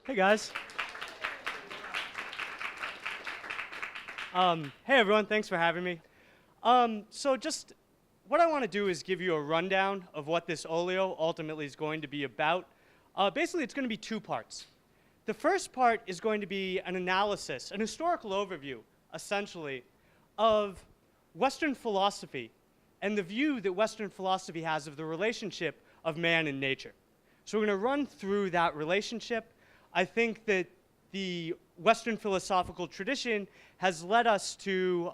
Hey guys. Hey everyone, thanks for having me. So just what I want to do is give you a rundown of what this Olio ultimately is going to be about. Basically, it's going to be two parts. The first part is going to be an analysis, an historical overview, essentially, of Western philosophy and the view that Western philosophy has of the relationship of man and nature. So we're going to run through that relationship. I think that the Western philosophical tradition has led us to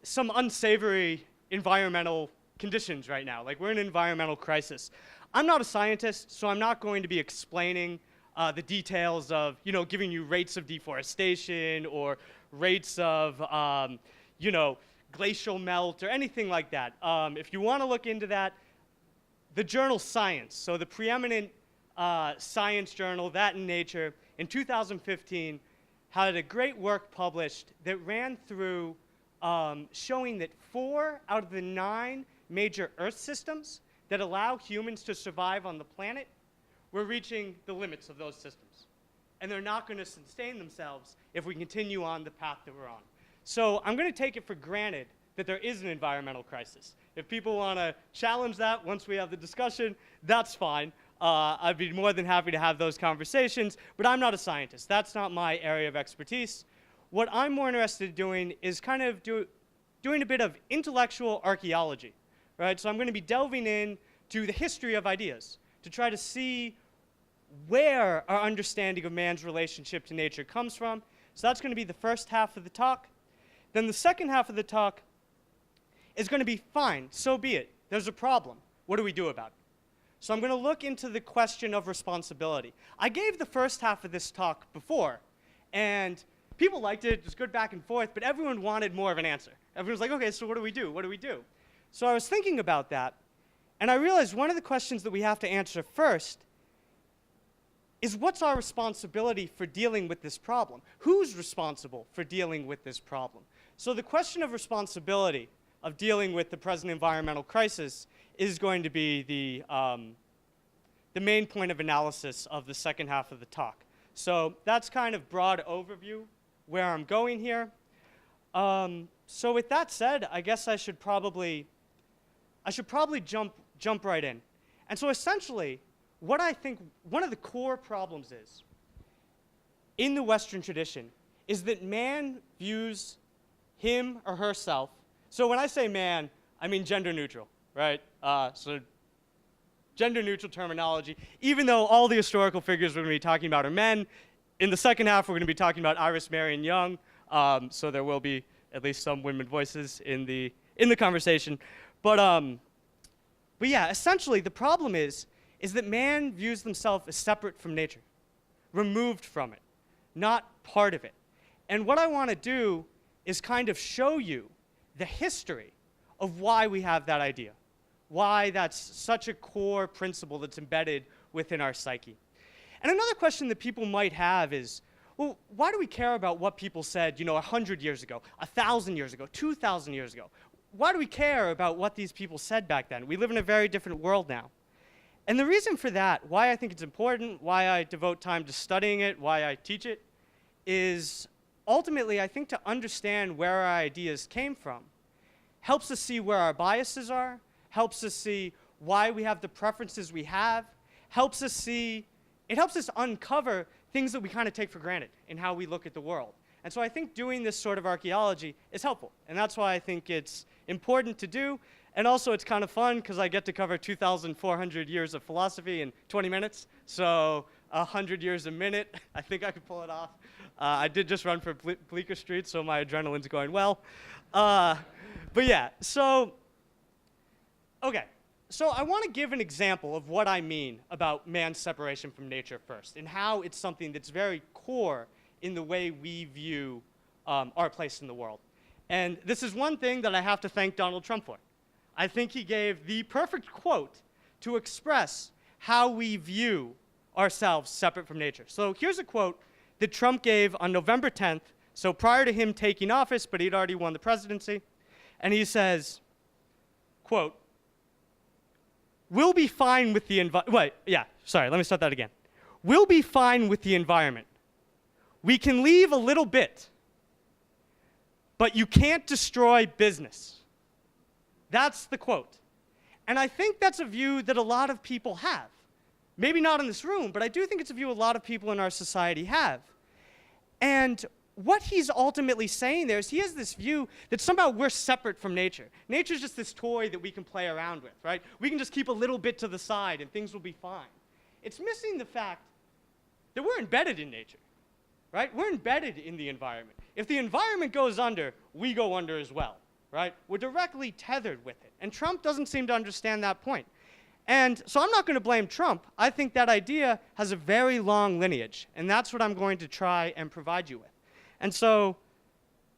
some unsavory environmental conditions right now. Like, we're in an environmental crisis. I'm not a scientist, so I'm not going to be explaining the details of, giving you rates of deforestation or rates of, glacial melt or anything like that. If you want to look into that, the journal Science, so the preeminent science journal, that in Nature, in 2015, had a great work published that ran through showing that 4 out of the 9 major Earth systems that allow humans to survive on the planet were reaching the limits of those systems. And they're not going to sustain themselves if we continue on the path that we're on. So I'm going to take it for granted that there is an environmental crisis. If people want to challenge that once we have the discussion, that's fine. I'd be more than happy to have those conversations, but I'm not a scientist. That's not my area of expertise. What I'm more interested in doing is kind of doing a bit of intellectual archaeology, right? So I'm going to be delving into the history of ideas to try to see where our understanding of man's relationship to nature comes from. So that's going to be the first half of the talk. Then the second half of the talk is going to be, fine, so be it. There's a problem. What do we do about it? So I'm going to look into the question of responsibility. I gave the first half of this talk before, and people liked it. It was good back and forth, but everyone wanted more of an answer. Everyone was like, okay, so what do we do? What do we do? So I was thinking about that, and I realized one of the questions that we have to answer first is, what's our responsibility for dealing with this problem? Who's responsible for dealing with this problem? So the question of responsibility of dealing with the present environmental crisis is going to be the main point of analysis of the second half of the talk. So that's kind of broad overview where I'm going here. So with that said, I guess I should probably jump right in. And so essentially, what I think one of the core problems is in the Western tradition is that man views him or herself. So when I say man, I mean gender neutral, right? So gender neutral terminology, even though all the historical figures we're going to be talking about are men. In the second half, we're going to be talking about Iris Marion Young, so there will be at least some women voices in the conversation. But yeah, essentially the problem is that man views themselves as separate from nature, removed from it, not part of it. And what I want to do is kind of show you the history of why we have that idea, why that's such a core principle that's embedded within our psyche. And another question that people might have is, well, why do we care about what people said, 100 years ago, 1,000 years ago, 2,000 years ago? Why do we care about what these people said back then? We live in a very different world now. And the reason for that, why I think it's important, why I devote time to studying it, why I teach it, is ultimately, I think, to understand where our ideas came from helps us see where our biases are, helps us see why we have the preferences we have, helps us uncover things that we kind of take for granted in how we look at the world. And so I think doing this sort of archaeology is helpful. And that's why I think it's important to do. And also it's kind of fun because I get to cover 2,400 years of philosophy in 20 minutes. So 100 years a minute, I think I could pull it off. I did just run for Bleecker Street, so my adrenaline's going well. But yeah, so, okay. So I want to give an example of what I mean about man's separation from nature first, and how it's something that's very core in the way we view our place in the world. And this is one thing that I have to thank Donald Trump for. I think he gave the perfect quote to express how we view ourselves separate from nature. So here's a quote that Trump gave on November 10th, so prior to him taking office, but he'd already won the presidency. And he says, quote, "We'll be fine with the let me start that again. we'll be fine with the environment. We can leave a little bit, but you can't destroy business. That's the quote. And I think that's a view that a lot of people have. Maybe not in this room, but I do think it's a view a lot of people in our society have. And what he's ultimately saying there is he has this view that somehow we're separate from nature. Nature's just this toy that we can play around with, right? We can just keep a little bit to the side and things will be fine. It's missing the fact that we're embedded in nature, right? We're embedded in the environment. If the environment goes under, we go under as well, right? We're directly tethered with it. And Trump doesn't seem to understand that point. And so I'm not going to blame Trump. I think that idea has a very long lineage, and that's what I'm going to try and provide you with. And so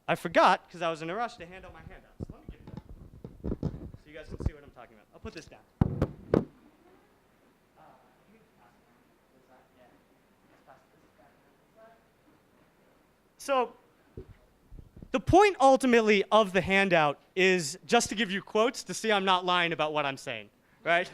I forgot, because I was in a rush, to hand out my handouts. Let me give you that so you guys can see what I'm talking about. I'll put this down. So the point ultimately of the handout is just to give you quotes to see I'm not lying about what I'm saying, right?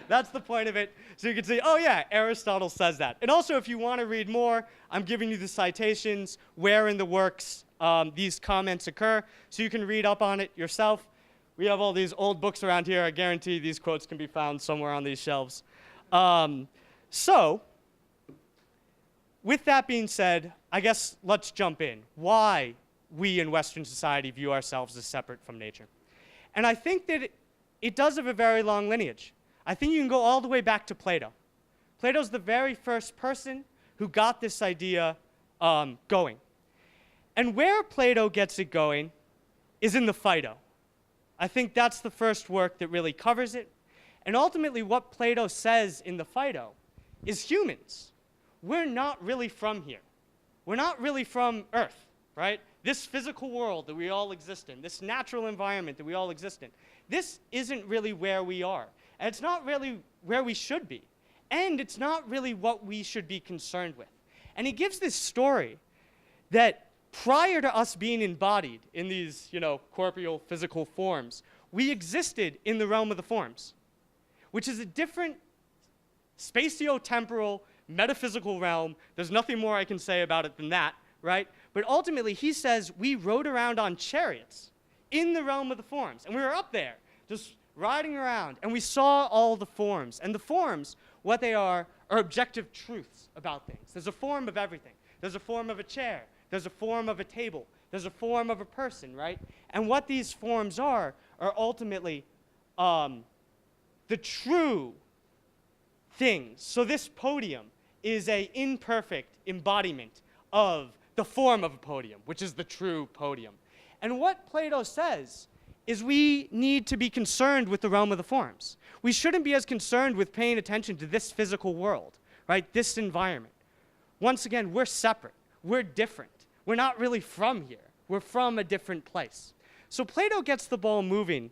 That's the point of it. So you can see, oh yeah, Aristotle says that. And also if you want to read more, I'm giving you the citations where in the works these comments occur, so you can read up on it yourself. We have all these old books around here. I guarantee these quotes can be found somewhere on these shelves. So with that being said, I guess let's jump in. Why we in Western society view ourselves as separate from nature. And I think that it does have a very long lineage. I think you can go all the way back to Plato. Plato's the very first person who got this idea going. And where Plato gets it going is in the Phaedo. I think that's the first work that really covers it. And ultimately what Plato says in the Phaedo is humans, we're not really from here. We're not really from Earth, right? This physical world that we all exist in, this natural environment that we all exist in, this isn't really where we are. And it's not really where we should be. And it's not really what we should be concerned with. And he gives this story that prior to us being embodied in these, corporeal, physical forms, we existed in the realm of the forms, which is a different spatio-temporal, metaphysical realm. There's nothing more I can say about it than that, right? But ultimately, he says we rode around on chariots in the realm of the forms. And we were up there, just riding around. And we saw all the forms. And the forms, what they are objective truths about things. There's a form of everything. There's a form of a chair. There's a form of a table. There's a form of a person, right? And what these forms are ultimately the true things. So this podium is an imperfect embodiment of the form of a podium, which is the true podium. And what Plato says is we need to be concerned with the realm of the forms. We shouldn't be as concerned with paying attention to this physical world, right? This environment. Once again, we're separate. We're different. We're not really from here. We're from a different place. So Plato gets the ball moving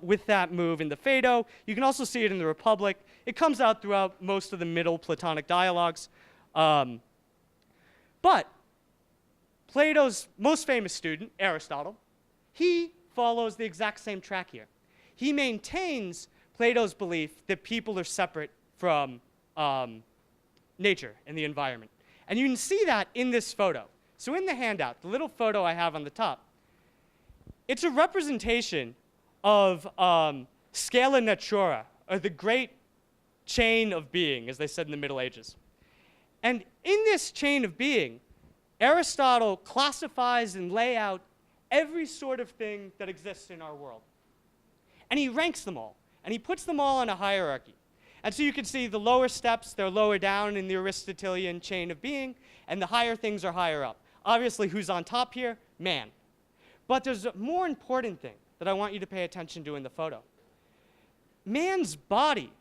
with that move in the Phaedo. You can also see it in the Republic. It comes out throughout most of the Middle Platonic dialogues. But Plato's most famous student, Aristotle, he follows the exact same track here. He maintains Plato's belief that people are separate from nature and the environment. And you can see that in this photo. So in the handout, the little photo I have on the top, it's a representation of scala natura, or the great chain of being, as they said in the Middle Ages. And in this chain of being, Aristotle classifies and lays out every sort of thing that exists in our world. And he ranks them all, and he puts them all on a hierarchy. And so you can see the lower steps, they're lower down in the Aristotelian chain of being, and the higher things are higher up. Obviously, who's on top here? Man. But there's a more important thing that I want you to pay attention to in the photo. Man's body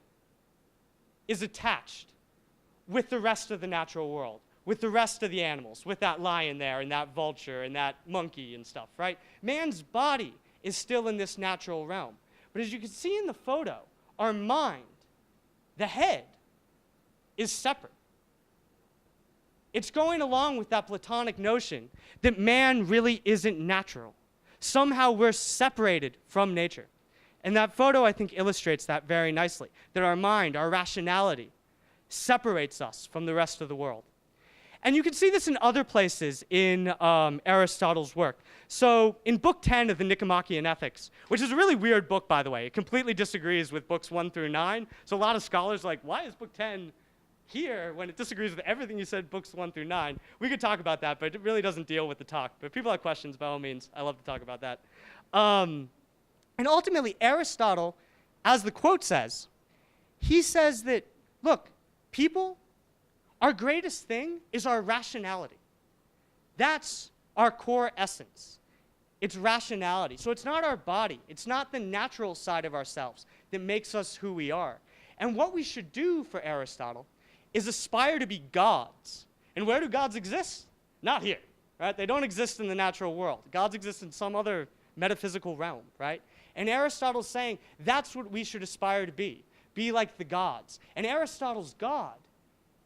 is attached with the rest of the natural world, with the rest of the animals, with that lion there and that vulture and that monkey and stuff, right? Man's body is still in this natural realm. But as you can see in the photo, our mind, the head, is separate. It's going along with that Platonic notion that man really isn't natural. Somehow we're separated from nature. And that photo, I think, illustrates that very nicely, that our mind, our rationality, separates us from the rest of the world. And you can see this in other places in Aristotle's work. So in Book 10 of the Nicomachean Ethics, which is a really weird book, by the way. It completely disagrees with books 1 through 9. So a lot of scholars are like, why is Book 10 here when it disagrees with everything you said books 1 through 9? We could talk about that, but it really doesn't deal with the talk. But if people have questions, by all means, I love to talk about that. And ultimately, Aristotle, as the quote says, he says that, look, people, our greatest thing is our rationality. That's our core essence. It's rationality. So it's not our body. It's not the natural side of ourselves that makes us who we are. And what we should do for Aristotle is aspire to be gods. And where do gods exist? Not here, right? They don't exist in the natural world. Gods exist in some other metaphysical realm, right? And Aristotle's saying that's what we should aspire to be like the gods. And Aristotle's God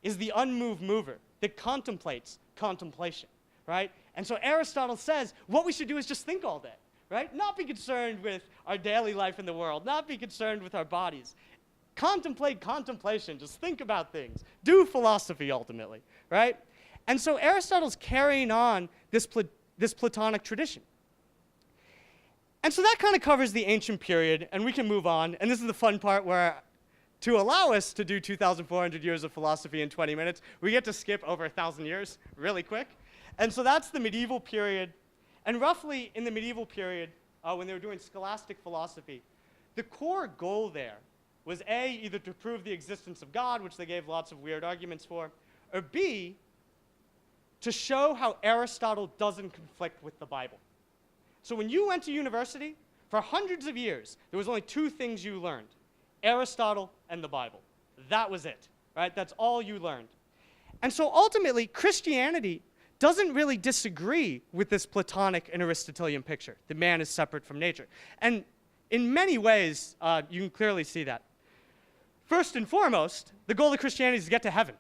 is the unmoved mover that contemplates contemplation, right? And so Aristotle says what we should do is just think all day, right? Not be concerned with our daily life in the world, not be concerned with our bodies. Contemplate contemplation, just think about things. Do philosophy ultimately, right? And so Aristotle's carrying on this Platonic tradition. And so that kind of covers the ancient period, and we can move on. And this is the fun part where, to allow us to do 2,400 years of philosophy in 20 minutes, we get to skip over 1,000 years really quick. And so that's the medieval period. And roughly in the medieval period, when they were doing scholastic philosophy, the core goal there was A, either to prove the existence of God, which they gave lots of weird arguments for, or B, to show how Aristotle doesn't conflict with the Bible. So when you went to university, for hundreds of years, there was only 2 things you learned: Aristotle and the Bible. That was it, right? That's all you learned. And so ultimately, Christianity doesn't really disagree with this Platonic and Aristotelian picture, that man is separate from nature. And in many ways, you can clearly see that. First and foremost, the goal of Christianity is to get to heaven.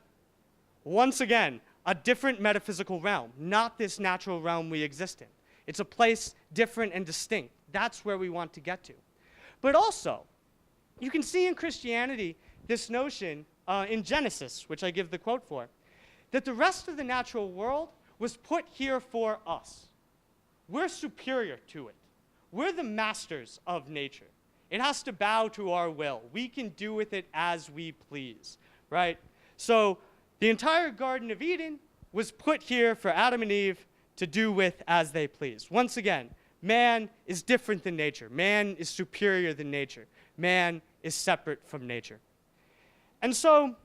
Once again, a different metaphysical realm, not this natural realm we exist in. It's a place different and distinct. That's where we want to get to. But also, you can see in Christianity this notion in Genesis, which I give the quote for, that the rest of the natural world was put here for us. We're superior to it. We're the masters of nature. It has to bow to our will. We can do with it as we please, right? So the entire Garden of Eden was put here for Adam and Eve to do with as they please. Once again, man is different than nature. Man is superior than nature. Man is separate from nature. And so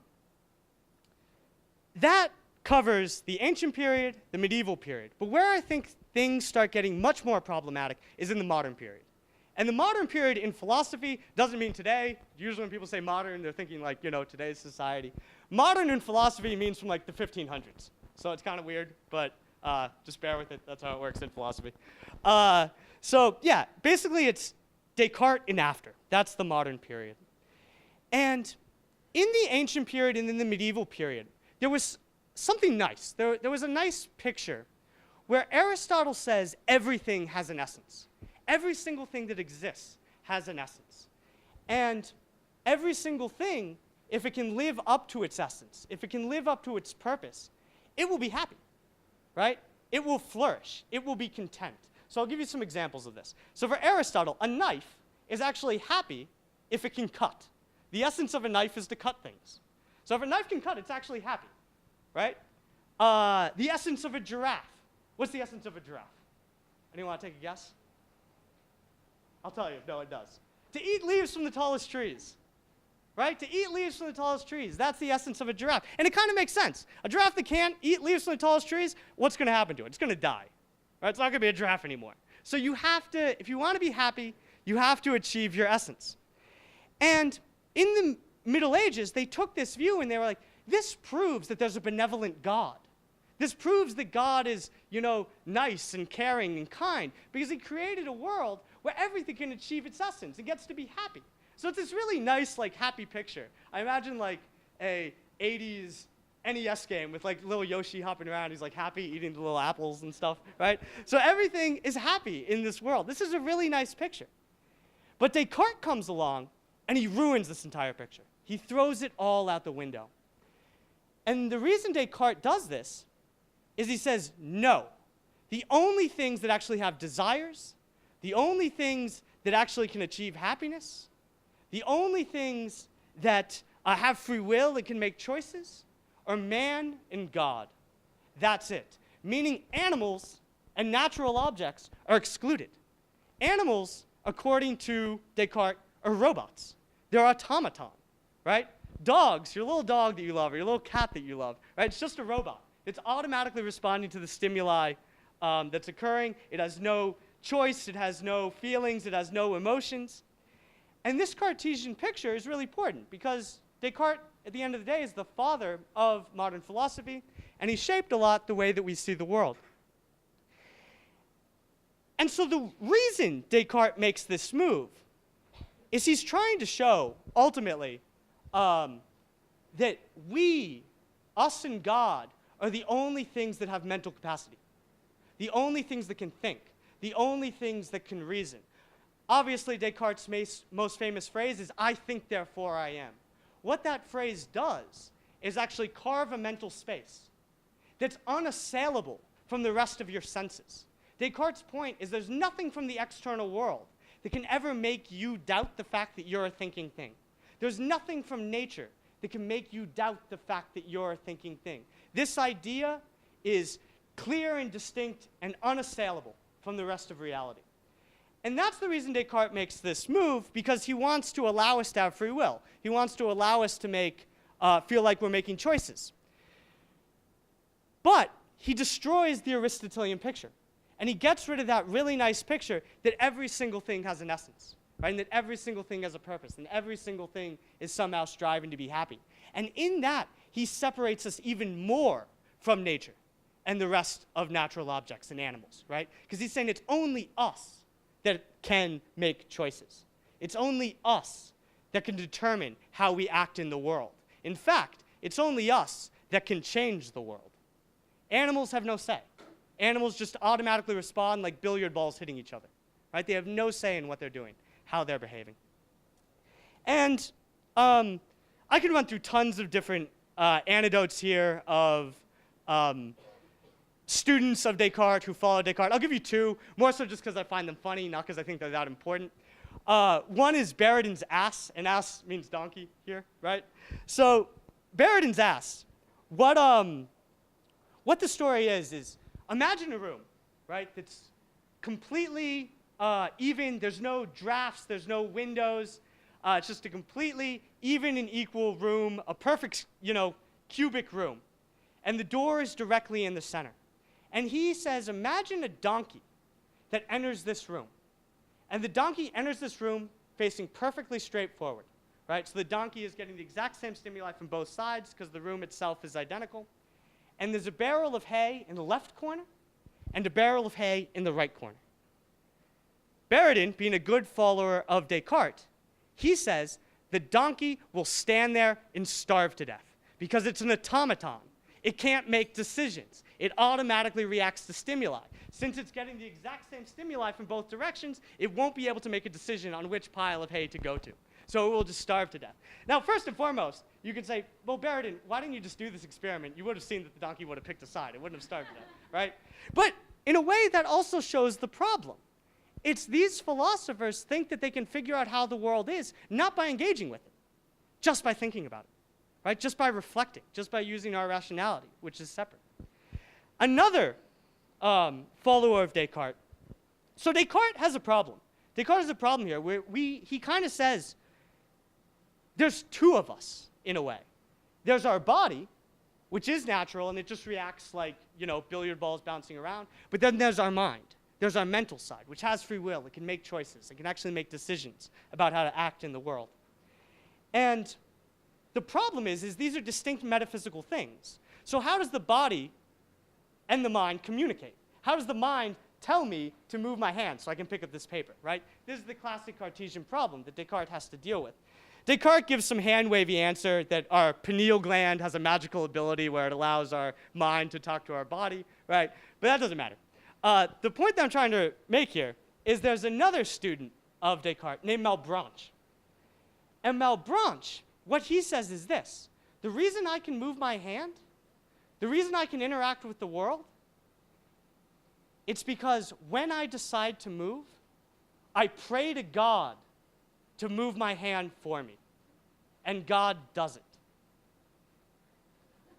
that covers the ancient period, the medieval period. But where I think things start getting much more problematic is in the modern period. And the modern period in philosophy doesn't mean today. Usually when people say modern, they're thinking like, today's society. Modern in philosophy means from like the 1500s. So it's kind of weird, but just bear with it. That's how it works in philosophy. So yeah, basically it's Descartes and after. That's the modern period. And in the ancient period and in the medieval period, there was something nice. There was a nice picture where Aristotle says everything has an essence. Every single thing that exists has an essence. And every single thing, if it can live up to its essence, if it can live up to its purpose, it will be happy, right? It will flourish. It will be content. So I'll give you some examples of this. So for Aristotle, a knife is actually happy if it can cut. The essence of a knife is to cut things. So if a knife can cut, it's actually happy, right? The essence of a giraffe. What's the essence of a giraffe? Anyone want to take a guess? I'll tell you. No, it does. To eat leaves from the tallest trees, right? To eat leaves from the tallest trees. That's the essence of a giraffe. And it kind of makes sense. A giraffe that can't eat leaves from the tallest trees, what's going to happen to it? It's going to die, right? It's not going to be a giraffe anymore. So you have to, if you want to be happy, you have to achieve your essence. And in the Middle Ages, they took this view and they were like, this proves that there's a benevolent God. This proves that God is, nice and caring and kind because he created a world where everything can achieve its essence. It gets to be happy. So it's this really nice, happy picture. I imagine, a 80s NES game with, little Yoshi hopping around. He's, happy eating the little apples and stuff, right? So everything is happy in this world. This is a really nice picture. But Descartes comes along, and he ruins this entire picture. He throws it all out the window. And the reason Descartes does this is he says, no. The only things that actually have desires, the only things that actually can achieve happiness, the only things that have free will and can make choices are man and God. That's it. Meaning animals and natural objects are excluded. Animals, according to Descartes, are robots. They're automaton, right? Dogs, your little dog that you love or your little cat that you love, right? It's just a robot. It's automatically responding to the stimuli that's occurring. It has no choice. It has no feelings. It has no emotions. And this Cartesian picture is really important because Descartes, at the end of the day, is the father of modern philosophy, and he shaped a lot the way that we see the world. And so the reason Descartes makes this move is he's trying to show, ultimately, that we, us and God, are the only things that have mental capacity, the only things that can think, the only things that can reason. Obviously, Descartes' most famous phrase is, I think, therefore I am. What that phrase does is actually carve a mental space that's unassailable from the rest of your senses. Descartes' point is there's nothing from the external world that can ever make you doubt the fact that you're a thinking thing. There's nothing from nature that can make you doubt the fact that you're a thinking thing. This idea is clear and distinct and unassailable from the rest of reality. And that's the reason Descartes makes this move, because he wants to allow us to have free will. He wants to allow us to feel like we're making choices. But he destroys the Aristotelian picture. And he gets rid of that really nice picture that every single thing has an essence, right? And that every single thing has a purpose, and every single thing is somehow striving to be happy. And in that, he separates us even more from nature and the rest of natural objects and animals, right? Because he's saying it's only us that can make choices. It's only us that can determine how we act in the world. In fact, it's only us that can change the world. Animals have no say. Animals just automatically respond like billiard balls hitting each other, right? They have no say in what they're doing, how they're behaving. And I could run through tons of different anecdotes here of students of Descartes who follow Descartes. I'll give you two, more so just because I find them funny, not because I think they're that important. One is Paradin's ass, and ass means donkey here, right? So Paradin's ass, what the story is imagine a room, right, that's completely even. There's no drafts, there's no windows. It's just a completely even and equal room, a perfect, cubic room. And the door is directly in the center. And he says, imagine a donkey that enters this room. And the donkey enters this room facing perfectly straight forward, right? So the donkey is getting the exact same stimuli from both sides because the room itself is identical. And there's a barrel of hay in the left corner and a barrel of hay in the right corner. Paradin, being a good follower of Descartes, he says the donkey will stand there and starve to death because it's an automaton. It can't make decisions. It automatically reacts to stimuli. Since it's getting the exact same stimuli from both directions, it won't be able to make a decision on which pile of hay to go to. So it will just starve to death. Now, first and foremost, you can say, well, Paradin, why didn't you just do this experiment? You would have seen that the donkey would have picked a side. It wouldn't have starved to death, right? But in a way, that also shows the problem. It's these philosophers think that they can figure out how the world is, not by engaging with it, just by thinking about it, right? Just by reflecting, just by using our rationality, which is separate. Another follower of Descartes. So Descartes has a problem. Descartes has a problem here where he kind of says there's two of us, in a way. There's our body, which is natural, and it just reacts like, billiard balls bouncing around. But then there's our mind. There's our mental side, which has free will. It can make choices. It can actually make decisions about how to act in the world. And the problem is these are distinct metaphysical things. So how does the body and the mind communicate? How does the mind tell me to move my hand so I can pick up this paper, right? This is the classic Cartesian problem that Descartes has to deal with. Descartes gives some hand-wavy answer that our pineal gland has a magical ability where it allows our mind to talk to our body, right? But that doesn't matter. The point that I'm trying to make here is there's another student of Descartes named Malebranche. And Malebranche, what he says is this. the reason I can move my hand, the reason I can interact with the world, it's because when I decide to move, I pray to God to move my hand for me. And God doesn't.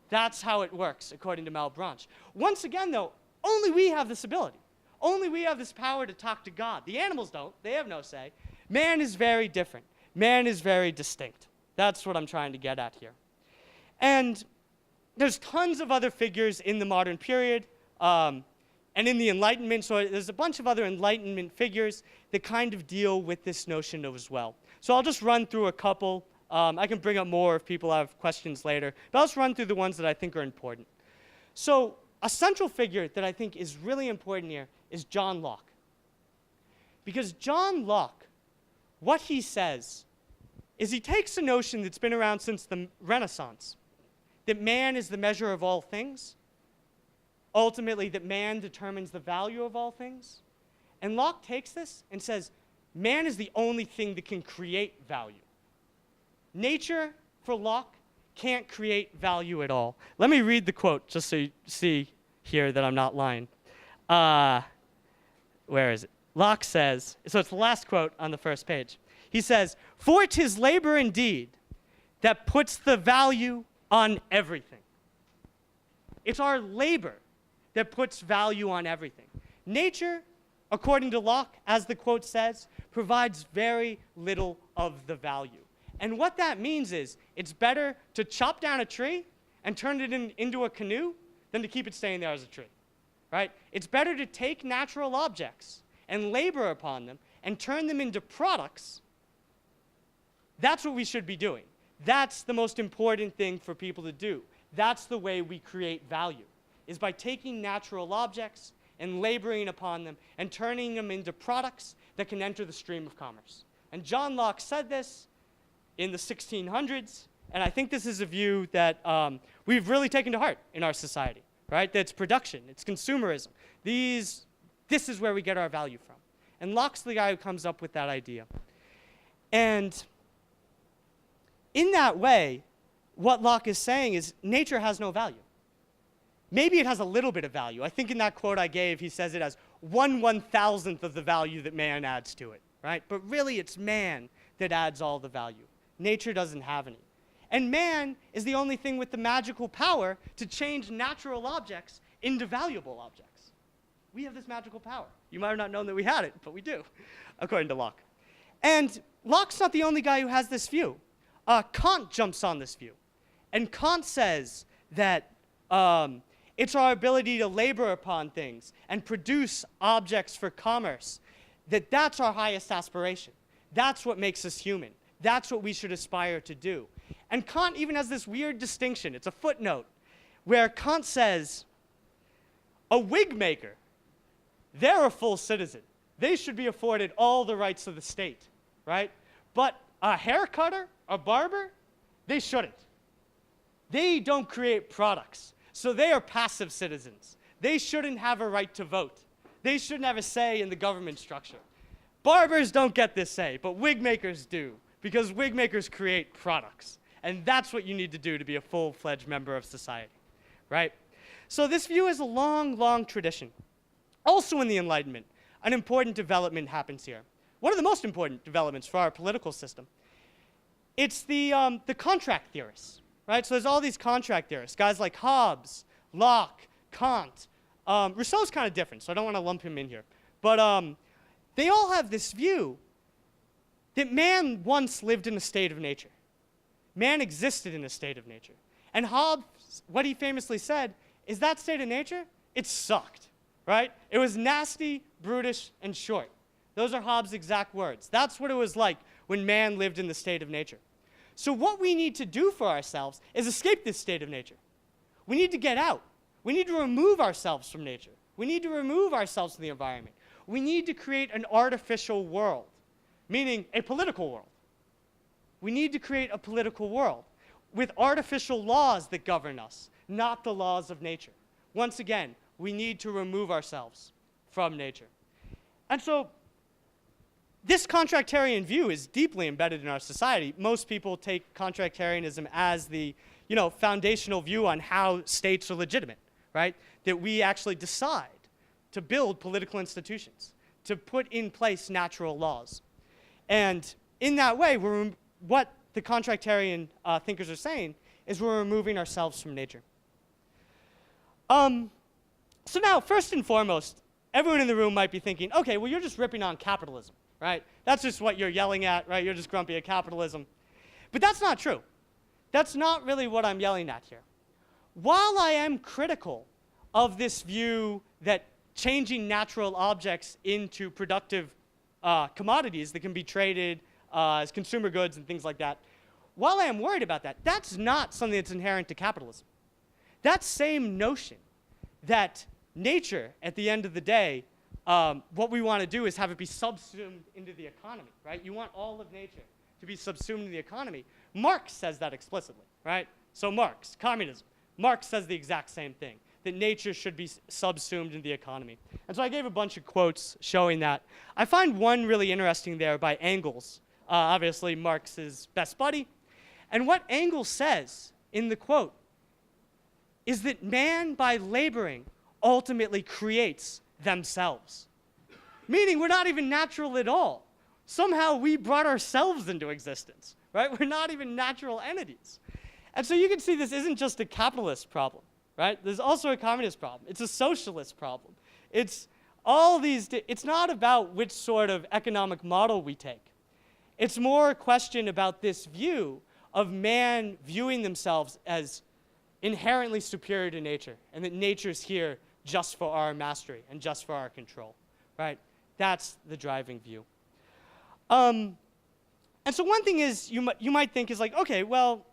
That's how it works, according to Malebranche. Once again, though, only we have this ability. Only we have this power to talk to God. The animals don't. They have no say. Man is very different. Man is very distinct. That's what I'm trying to get at here. And there's tons of other figures in the modern period and in the Enlightenment. So there's a bunch of other Enlightenment figures that kind of deal with this notion as well. So I'll just run through a couple. I can bring up more if people have questions later. But I'll just run through the ones that I think are important. So a central figure that I think is really important here is John Locke. Because John Locke, what he says is he takes a notion that's been around since the Renaissance, that man is the measure of all things, ultimately that man determines the value of all things. And Locke takes this and says, man is the only thing that can create value. Nature, for Locke, can't create value at all. Let me read the quote just so you see here that I'm not lying. Where is it? Locke says, so it's the last quote on the first page. He says, "For 'tis labor indeed that puts the value on everything." It's our labor that puts value on everything. Nature, according to Locke, as the quote says, provides very little of the value. And what that means is it's better to chop down a tree and turn it into a canoe than to keep it staying there as a tree, right? It's better to take natural objects and labor upon them and turn them into products. That's what we should be doing. That's the most important thing for people to do. That's the way we create value, is by taking natural objects and laboring upon them and turning them into products that can enter the stream of commerce. And John Locke said this in the 1600s, and I think this is a view that we've really taken to heart in our society, right? That's production, it's consumerism. This is where we get our value from. And Locke's the guy who comes up with that idea. And in that way, what Locke is saying is nature has no value. Maybe it has a little bit of value. I think in that quote I gave, he says it has 1/1000th of the value that man adds to it, right? But really, it's man that adds all the value. Nature doesn't have any. And man is the only thing with the magical power to change natural objects into valuable objects. We have this magical power. You might have not known that we had it, but we do, according to Locke. And Locke's not the only guy who has this view. Kant jumps on this view. And Kant says that it's our ability to labor upon things and produce objects for commerce, that's our highest aspiration. That's what makes us human. That's what we should aspire to do. And Kant even has this weird distinction. It's a footnote where Kant says, a wigmaker, they're a full citizen. They should be afforded all the rights of the state, right? But a hair cutter, a barber, they shouldn't. They don't create products, so they are passive citizens. They shouldn't have a right to vote. They shouldn't have a say in the government structure. Barbers don't get this say, but wig makers do, because wig makers create products. And that's what you need to do to be a full-fledged member of society, right? So this view is a long, long tradition. Also in the Enlightenment, an important development happens here. One of the most important developments for our political system. It's the contract theorists, right? So there's all these contract theorists, guys like Hobbes, Locke, Kant. Rousseau's kind of different, so I don't want to lump him in here. But they all have this view that man once lived in a state of nature. Man existed in a state of nature. And Hobbes, what he famously said, is that state of nature, it sucked, right? It was nasty, brutish, and short. Those are Hobbes' exact words. That's what it was like when man lived in the state of nature. So what we need to do for ourselves is escape this state of nature. We need to get out. We need to remove ourselves from nature. We need to remove ourselves from the environment. We need to create an artificial world, meaning a political world. We need to create a political world with artificial laws that govern us, not the laws of nature. Once again, we need to remove ourselves from nature. And so this contractarian view is deeply embedded in our society. Most people take contractarianism as the foundational view on how states are legitimate, right? That we actually decide to build political institutions, to put in place natural laws. And in that way, what the contractarian thinkers are saying is we're removing ourselves from nature. So now, first and foremost, everyone in the room might be thinking, okay, well, you're just ripping on capitalism, right? That's just what you're yelling at, right? You're just grumpy at capitalism. But that's not true. That's not really what I'm yelling at here. While I am critical of this view that changing natural objects into productive commodities that can be traded as consumer goods and things like that, while I am worried about that, that's not something that's inherent to capitalism. That same notion that nature, at the end of the day, what we want to do is have it be subsumed into the economy, right? You want all of nature to be subsumed in the economy. Marx says that explicitly, right? So Marx, communism. Marx says the exact same thing, that nature should be subsumed in the economy. And so I gave a bunch of quotes showing that. I find one really interesting there by Engels, obviously Marx's best buddy. And what Engels says in the quote is that man, by laboring, ultimately creates themselves. Meaning we're not even natural at all. Somehow we brought ourselves into existence, right? We're not even natural entities. And so you can see this isn't just a capitalist problem, right? There's also a communist problem. It's a socialist problem. It's all these, it's not about which sort of economic model we take. It's more a question about this view of man viewing themselves as inherently superior to nature, and that nature's here just for our mastery and just for our control, right? That's the driving view. And so one thing is you might think is like, okay, well,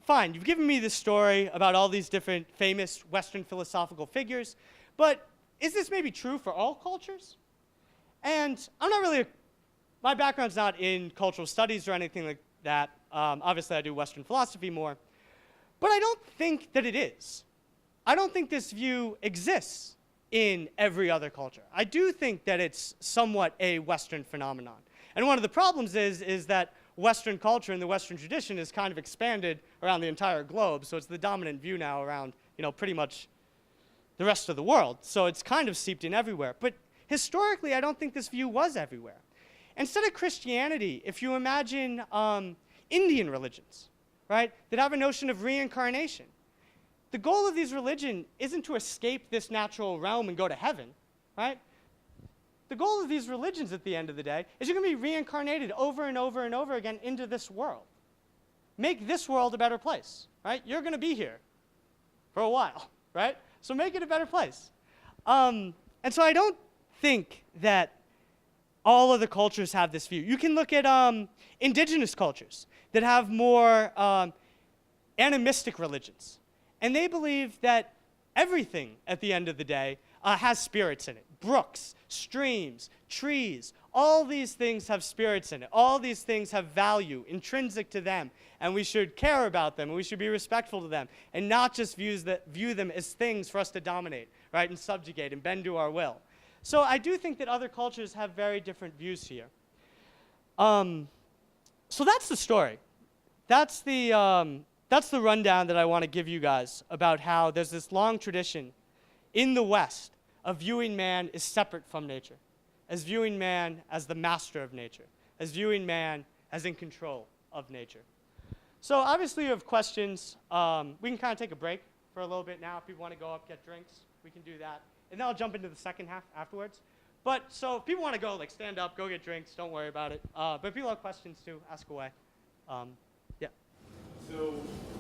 fine, you've given me this story about all these different famous Western philosophical figures, but is this maybe true for all cultures? And I'm not really, my background's not in cultural studies or anything like that. Obviously, I do Western philosophy more. But I don't think that it is. I don't think this view exists in every other culture. I do think that it's somewhat a Western phenomenon. And one of the problems is that Western culture and the Western tradition is kind of expanded around the entire globe, so it's the dominant view now around, pretty much the rest of the world. So it's kind of seeped in everywhere. But historically, I don't think this view was everywhere. Instead of Christianity, if you imagine Indian religions, right, that have a notion of reincarnation. The goal of these religions isn't to escape this natural realm and go to heaven, right? The goal of these religions at the end of the day is you're going to be reincarnated over and over and over again into this world. Make this world a better place, right? You're going to be here for a while, right? So make it a better place. And so I don't think that all of the cultures have this view. You can look at indigenous cultures that have more animistic religions. And they believe that everything at the end of the day has spirits in it. Brooks, streams, trees, all these things have spirits in it. All these things have value, intrinsic to them. And we should care about them, and we should be respectful to them, and not just view them as things for us to dominate, right, and subjugate and bend to our will. So I do think that other cultures have very different views here. So that's the story. That's the rundown that I want to give you guys about how there's this long tradition in the West of viewing man as separate from nature, as viewing man as the master of nature, as viewing man as in control of nature. So obviously you have questions. We can kind of take a break for a little bit now. If people want to go up, get drinks, we can do that. And then I'll jump into the second half afterwards. But so if people want to go, like stand up, go get drinks, don't worry about it. But if people have questions too, ask away. Yeah. So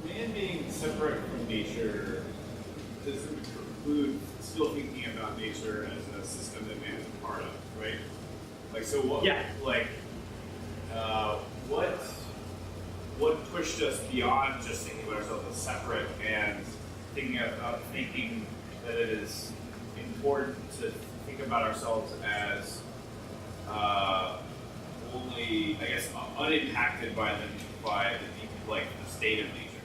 man being separate from nature doesn't preclude still thinking about nature as a system that man's a part of, right? Like so what? Yeah. Like what pushed us beyond just thinking about ourselves as separate and thinking that it is important to think about ourselves as only, I guess, unimpacted by the state of nature.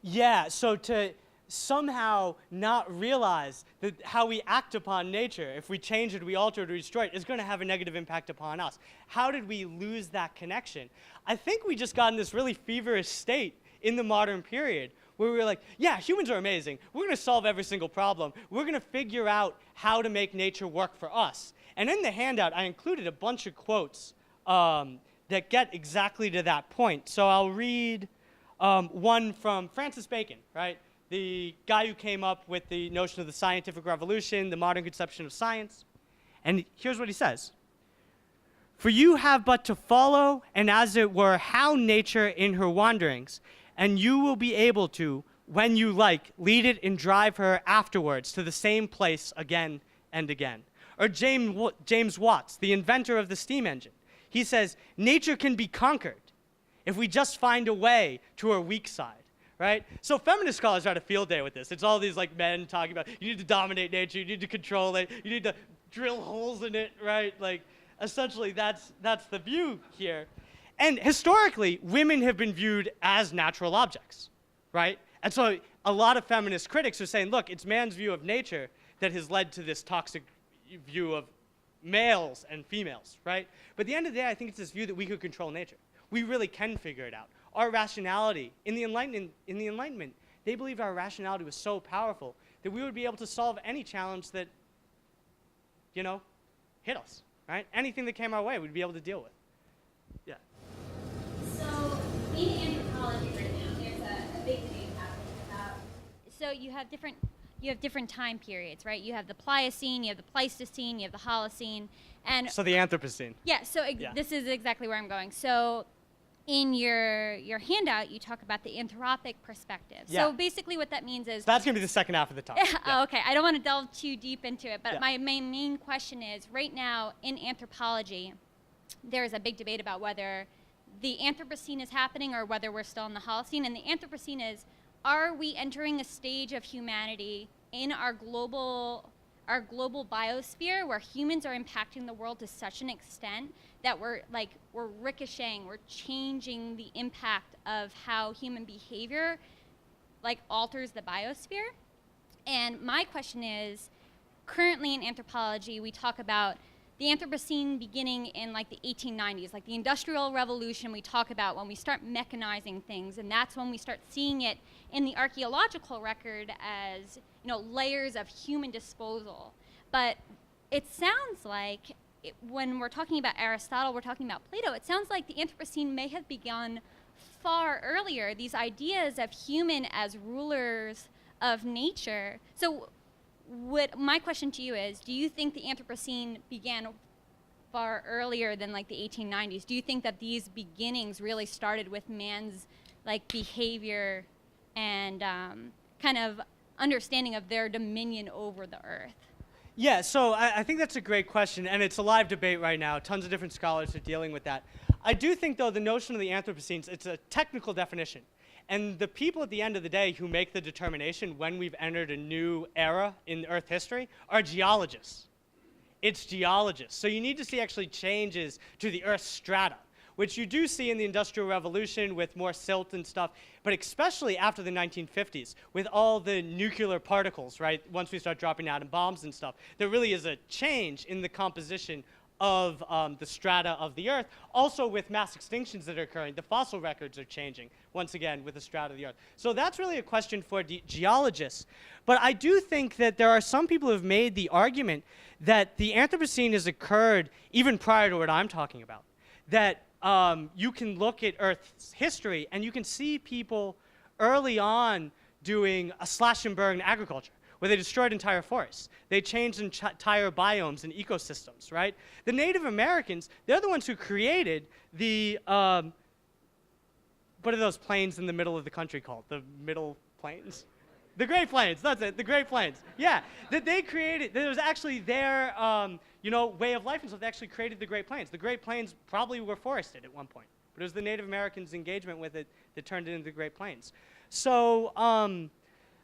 Yeah, so to somehow not realize that how we act upon nature, if we change it, we alter it, or destroy it, is going to have a negative impact upon us. How did we lose that connection? I think we just got in this really feverish state in the modern period where we were like, yeah, humans are amazing. We're going to solve every single problem. We're going to figure out how to make nature work for us. And in the handout, I included a bunch of quotes that get exactly to that point. So I'll read one from Francis Bacon, right? The guy who came up with the notion of the scientific revolution, the modern conception of science. And here's what he says. For you have but to follow, and as it were, hound nature in her wanderings, and you will be able to, when you like, lead it and drive her afterwards to the same place again and again. Or James Watts, the inventor of the steam engine. He says, nature can be conquered if we just find a way to her weak side. Right? So feminist scholars had a field day with this. It's all these like men talking about you need to dominate nature, you need to control it, you need to drill holes in it, right? Like essentially that's the view here. And historically, women have been viewed as natural objects, right? And so a lot of feminist critics are saying, look, it's man's view of nature that has led to this toxic view of males and females, right? But at the end of the day, I think it's this view that we could control nature. We really can figure it out. Our rationality, in the Enlightenment, they believed our rationality was so powerful that we would be able to solve any challenge that, you know, hit us, right? Anything that came our way, we'd be able to deal with. Yeah. So, in anthropology right now, there's a big debate happening about. So you have different time periods, right? You have the Pliocene, you have the Pleistocene, you have the Holocene, and so the Anthropocene. Yeah. So this is exactly where I'm going. So. In your handout, you talk about the anthropic perspective. Yeah. So basically what that means is... That's going to be the second half of the talk. Yeah. Yeah. Oh, okay. I don't want to delve too deep into it, but Yeah. my main question is, right now in anthropology, there's a big debate about whether the Anthropocene is happening or whether we're still in the Holocene. And the Anthropocene is, are we entering a stage of humanity in our global biosphere where humans are impacting the world to such an extent that we're ricocheting, we're changing the impact of how human behavior alters the biosphere? And my question is, currently in anthropology, we talk about the Anthropocene beginning in the 1890s, the Industrial Revolution. We talk about when we start mechanizing things, and that's when we start seeing it in the archaeological record as layers of human disposal. But it sounds like when we're talking about Aristotle, we're talking about Plato, it sounds like the Anthropocene may have begun far earlier, these ideas of human as rulers of nature. So my question to you is, do you think the Anthropocene began far earlier than the 1890s? Do you think that these beginnings really started with man's behavior and kind of understanding of their dominion over the earth? Yeah, so I think that's a great question, and it's a live debate right now. Tons of different scholars are dealing with that. I do think, though, the notion of the Anthropocene, it's a technical definition. And the people at the end of the day who make the determination when we've entered a new era in Earth history are geologists. It's geologists. So you need to see actually changes to the Earth's strata, which you do see in the Industrial Revolution with more silt and stuff, but especially after the 1950s with all the nuclear particles, right? Once we start dropping atom bombs and stuff, there really is a change in the composition of the strata of the Earth. Also with mass extinctions that are occurring, the fossil records are changing, once again, with the strata of the Earth. So that's really a question for geologists. But I do think that there are some people who have made the argument that the Anthropocene has occurred even prior to what I'm talking about. That you can look at Earth's history and you can see people early on doing a slash and burn agriculture, where they destroyed entire forests. They changed entire biomes and ecosystems, right? The Native Americans, they're the ones who created the, what are those plains in the middle of the country called? The Middle Plains? The Great Plains, that's it, the Great Plains. Yeah, that they created, that was actually their, way of life, and so they actually created the Great Plains. The Great Plains probably were forested at one point, but it was the Native Americans' engagement with it that turned it into the Great Plains. So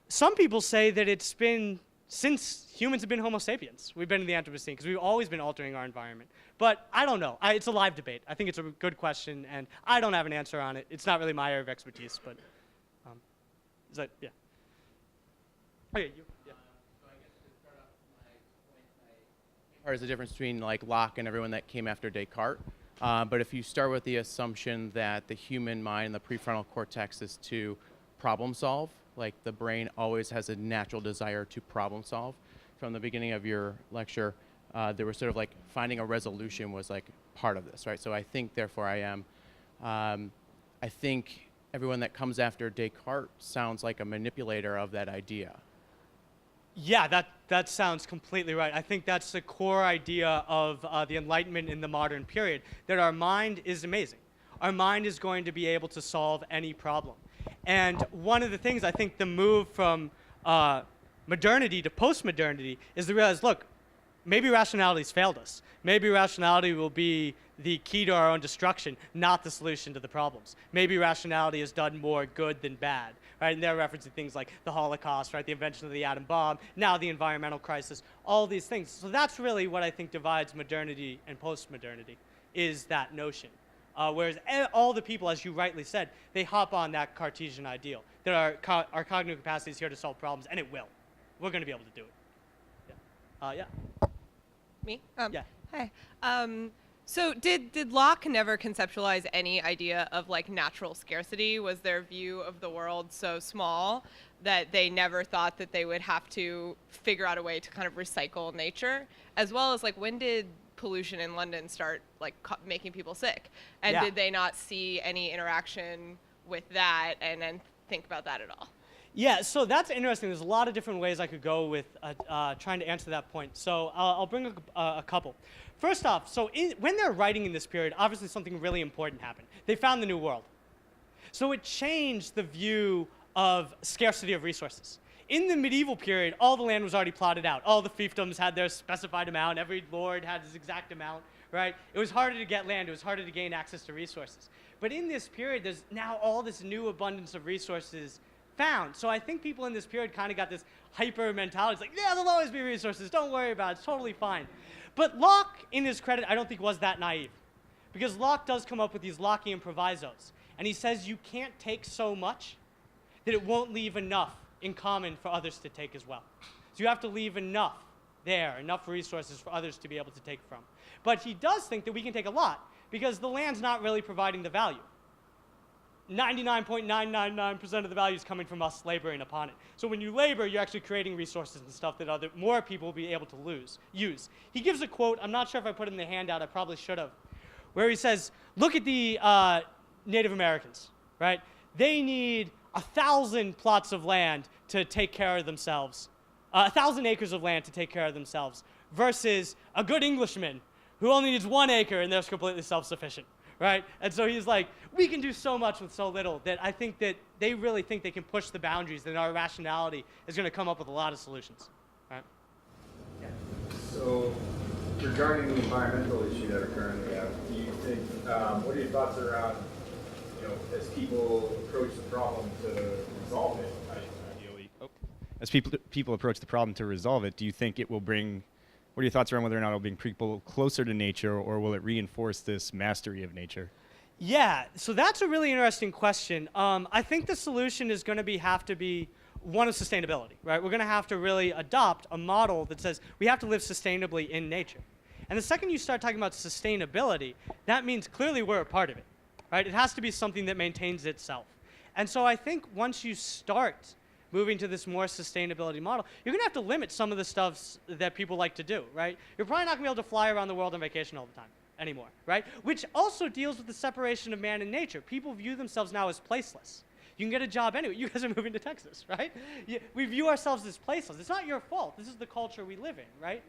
some people say that it's been, since humans have been Homo sapiens, we've been in the Anthropocene, because we've always been altering our environment. But I don't know. It's a live debate. I think it's a good question, and I don't have an answer on it. It's not really my area of expertise, but is that, yeah. Okay, you. Yeah. So I guess to start off my point, there's a difference between Locke and everyone that came after Descartes. But if you start with the assumption that the human mind, the prefrontal cortex, is to problem solve like the brain always has a natural desire to problem solve. From the beginning of your lecture, there was sort of like finding a resolution was like part of this, right? So I think, therefore, I am. I think everyone that comes after Descartes sounds like a manipulator of that idea. Yeah, that sounds completely right. I think that's the core idea of the Enlightenment in the modern period, that our mind is amazing. Our mind is going to be able to solve any problem. And one of the things, I think the move from modernity to post-modernity is to realize, look, maybe rationality's failed us. Maybe rationality will be the key to our own destruction, not the solution to the problems. Maybe rationality has done more good than bad, right? And they're referencing things like the Holocaust, right? The invention of the atom bomb, now the environmental crisis, all these things. So that's really what I think divides modernity and post-modernity, is that notion. Whereas all the people, as you rightly said, they hop on that Cartesian ideal, that our cognitive capacity is here to solve problems, and it will. We're going to be able to do it. Yeah. Me? Yeah. Hi. So did Locke never conceptualize any idea of like natural scarcity? Was their view of the world so small that they never thought that they would have to figure out a way to kind of recycle nature? As well as like, when did pollution in London start like making people sick? And did they not see any interaction with that and then think about that at all? Yeah, so that's interesting. There's a lot of different ways I could go with trying to answer that point. So I'll bring a couple. First off, so when they're writing in this period, obviously something really important happened. They found the New World. So it changed the view of scarcity of resources. In the medieval period, all the land was already plotted out. All the fiefdoms had their specified amount. Every lord had his exact amount, right? It was harder to get land. It was harder to gain access to resources. But in this period, there's now all this new abundance of resources found. So I think people in this period kind of got this hyper mentality. It's like, yeah, there'll always be resources. Don't worry about it. It's totally fine. But Locke, in his credit, I don't think was that naive. Because Locke does come up with these Lockean provisos. And he says you can't take so much that it won't leave enough in common for others to take as well. So you have to leave enough there, enough resources for others to be able to take from. But he does think that we can take a lot because the land's not really providing the value. 99.999% of the value is coming from us laboring upon it. So when you labor, you're actually creating resources and stuff that more people will be able to use. He gives a quote, I'm not sure if I put it in the handout, I probably should have, where he says, look at the Native Americans, right? They need 1,000 plots of land to take care of themselves, 1,000 acres of land to take care of themselves, versus a good Englishman who only needs 1 acre and they're completely self-sufficient. Right? And so he's like, we can do so much with so little that I think that they really think they can push the boundaries, and our rationality is going to come up with a lot of solutions. Right? Yeah. So regarding the environmental issue that are currently out, do you think, what are your thoughts around, as people approach the problem to resolve it, ideally? As people approach the problem to resolve it, do you think it will bring, what are your thoughts around whether or not it will bring people closer to nature, or will it reinforce this mastery of nature? Yeah, so that's a really interesting question. I think the solution is going to have to be one of sustainability, right? We're going to have to really adopt a model that says we have to live sustainably in nature. And the second you start talking about sustainability, that means clearly we're a part of it, right? It has to be something that maintains itself. And so I think once you start moving to this more sustainability model, you're going to have to limit some of the stuff that people like to do, right? You're probably not going to be able to fly around the world on vacation all the time anymore, right? Which also deals with the separation of man and nature. People view themselves now as placeless. You can get a job anywhere. You guys are moving to Texas, right? We view ourselves as placeless. It's not your fault. This is the culture we live in, right?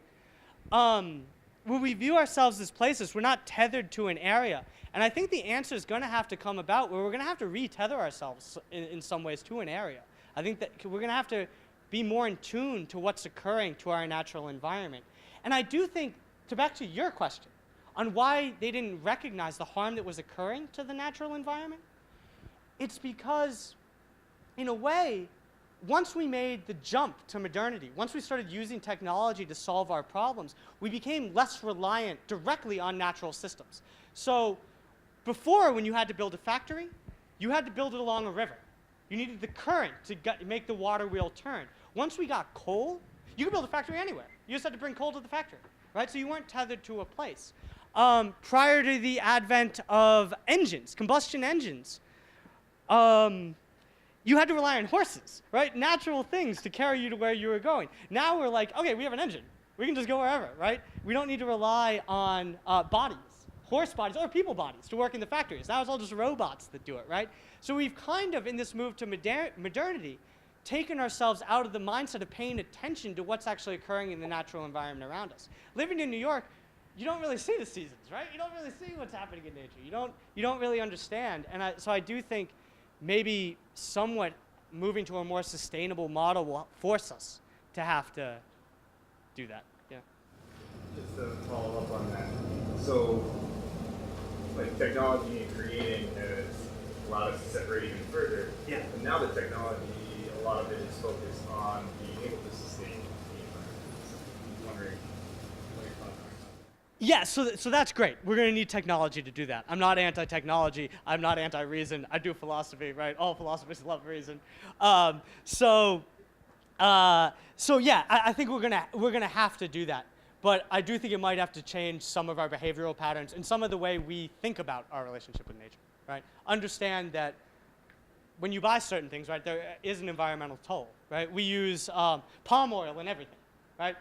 When we view ourselves as placeless, we're not tethered to an area. And I think the answer is going to have to come about where we're going to have to re-tether ourselves in some ways to an area. I think that we're going to have to be more in tune to what's occurring to our natural environment. And I do think, back to your question, on why they didn't recognize the harm that was occurring to the natural environment, it's because, in a way, once we made the jump to modernity, once we started using technology to solve our problems, we became less reliant directly on natural systems. So before, when you had to build a factory, you had to build it along a river. You needed the current to make the water wheel turn. Once we got coal, you could build a factory anywhere. You just had to bring coal to the factory, right? So you weren't tethered to a place. Prior to the advent of engines, combustion engines, you had to rely on horses, right? Natural things to carry you to where you were going. Now we're like, okay, we have an engine. We can just go wherever, right? We don't need to rely on bodies, horse bodies, or people bodies to work in the factories. Now it's all just robots that do it, right? So we've kind of, in this move to modernity, taken ourselves out of the mindset of paying attention to what's actually occurring in the natural environment around us. Living in New York, you don't really see the seasons, right? You don't really see what's happening in nature. You don't really understand. And so I do think maybe somewhat moving to a more sustainable model will force us to have to do that. Yeah. Just to follow up on that. So, like technology and creating has allowed us to separate even further. Yeah. And now the technology, a lot of it is focused on being able to sustain the environment. So I'm wondering what your thoughts are on that. Yeah, so that's great. We're going to need technology to do that. I'm not anti-technology. I'm not anti-reason. I do philosophy, right? All philosophers love reason. So yeah, I think we're gonna have to do that. But I do think it might have to change some of our behavioral patterns and some of the way we think about our relationship with nature, right? Understand that when you buy certain things, right, there is an environmental toll, right? We use palm oil in everything, right?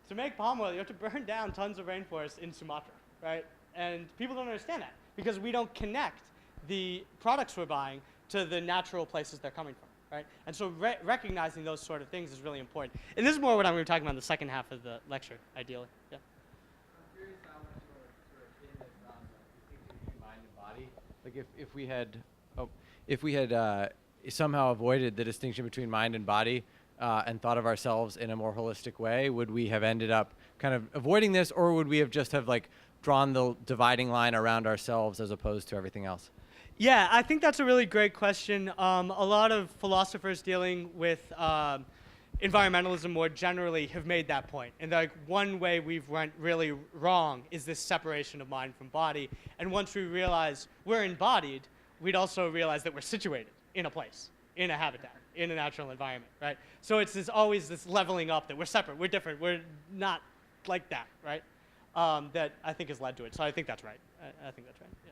To make palm oil, you have to burn down tons of rainforest in Sumatra, right? And people don't understand that because we don't connect the products we're buying to the natural places they're coming from, right? And so recognizing those sort of things is really important. And this is more what I'm going to be talking about in the second half of the lecture, ideally. Yeah. I'm curious how much sort of in this distinction between mind and body. Like if we had somehow avoided the distinction between mind and body and thought of ourselves in a more holistic way, would we have ended up kind of avoiding this, or would we have just have like drawn the dividing line around ourselves as opposed to everything else? Yeah, I think that's a really great question. A lot of philosophers dealing with environmentalism more generally have made that point. And like one way we've went really wrong is this separation of mind from body. And once we realize we're embodied, we'd also realize that we're situated in a place, in a habitat, in a natural environment, right? So it's always this leveling up that we're separate, we're different, we're not like that, right? That I think has led to it. So I think that's right. I think that's right, yeah.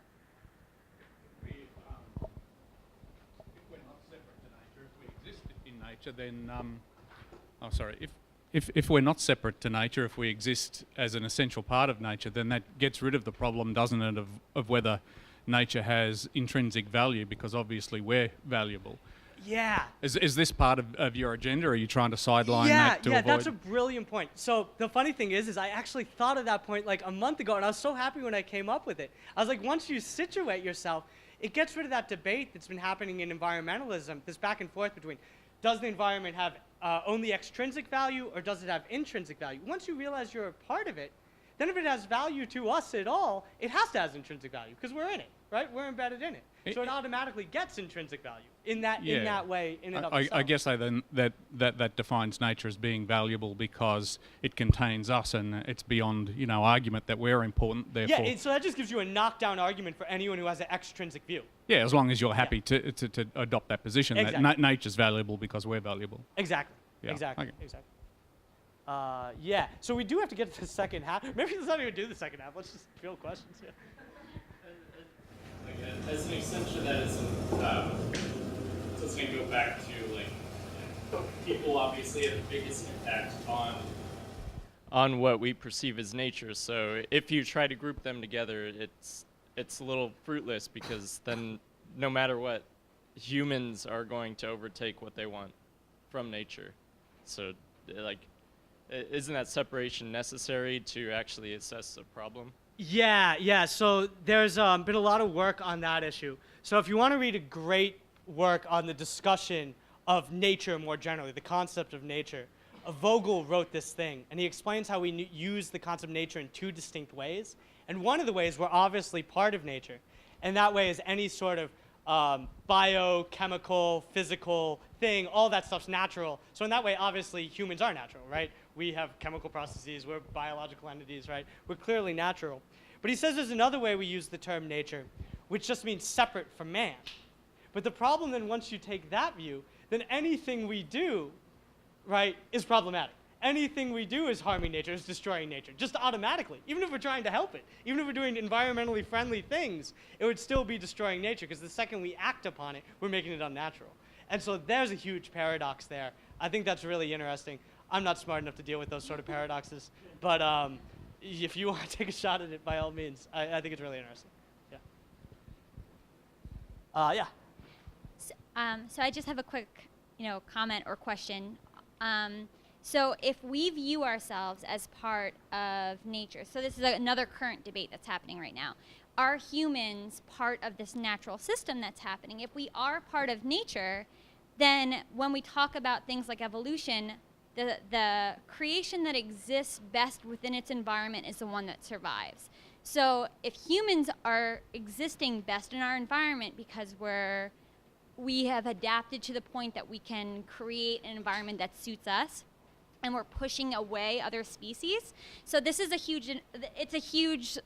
If we're not separate to nature, if we exist in nature, then if we're not separate to nature, if we exist as an essential part of nature, then that gets rid of the problem, doesn't it, of whether nature has intrinsic value, because obviously we're valuable. Yeah. Is this part of your agenda, or are you trying to sideline that to avoid? Yeah, that's a brilliant point. So the funny thing is I actually thought of that point like a month ago, and I was so happy when I came up with it. I was like, once you situate yourself, it gets rid of that debate that's been happening in environmentalism, this back and forth between, does the environment have only extrinsic value, or does it have intrinsic value? Once you realize you're a part of it, then if it has value to us at all, it has to have intrinsic value, because we're in it, right? We're embedded in it. So it automatically gets intrinsic value in that way, in and of itself. I guess that defines nature as being valuable because it contains us, and it's beyond argument that we're important. Therefore, yeah. So that just gives you a knockdown argument for anyone who has an extrinsic view. Yeah, as long as you're happy to adopt that position, exactly. that nature's valuable because we're valuable. Exactly. Yeah. Exactly. Okay. Exactly. Yeah. So we do have to get to the second half. Maybe let's not even do the second half. Let's just field questions. Yeah. As an extension of that, so it's going to go back to people obviously have the biggest impact on what we perceive as nature. So if you try to group them together, it's a little fruitless, because then no matter what, humans are going to overtake what they want from nature. So isn't that separation necessary to actually assess a problem? Yeah. So there's been a lot of work on that issue. So if you want to read a great work on the discussion of nature more generally, the concept of nature, Vogel wrote this thing, and he explains how we use the concept of nature in two distinct ways. And one of the ways we're obviously part of nature, and that way is any sort of biochemical, physical thing, all that stuff's natural. So in that way, obviously, humans are natural, right? We have chemical processes, we're biological entities, right? We're clearly natural. But he says there's another way we use the term nature, which just means separate from man. But the problem then, once you take that view, then anything we do, right, is problematic. Anything we do is harming nature, is destroying nature, just automatically. Even if we're trying to help it, even if we're doing environmentally friendly things, it would still be destroying nature, because the second we act upon it, we're making it unnatural. And so there's a huge paradox there. I think that's really interesting. I'm not smart enough to deal with those sort of paradoxes, but if you want to take a shot at it, by all means, I think it's really interesting. Yeah. So I just have a quick, comment or question. So if we view ourselves as part of nature, so this is another current debate that's happening right now. Are humans part of this natural system that's happening? If we are part of nature, then when we talk about things like evolution, the creation that exists best within its environment is the one that survives. So if humans are existing best in our environment because we have adapted to the point that we can create an environment that suits us, and we're pushing away other species. So this is a huge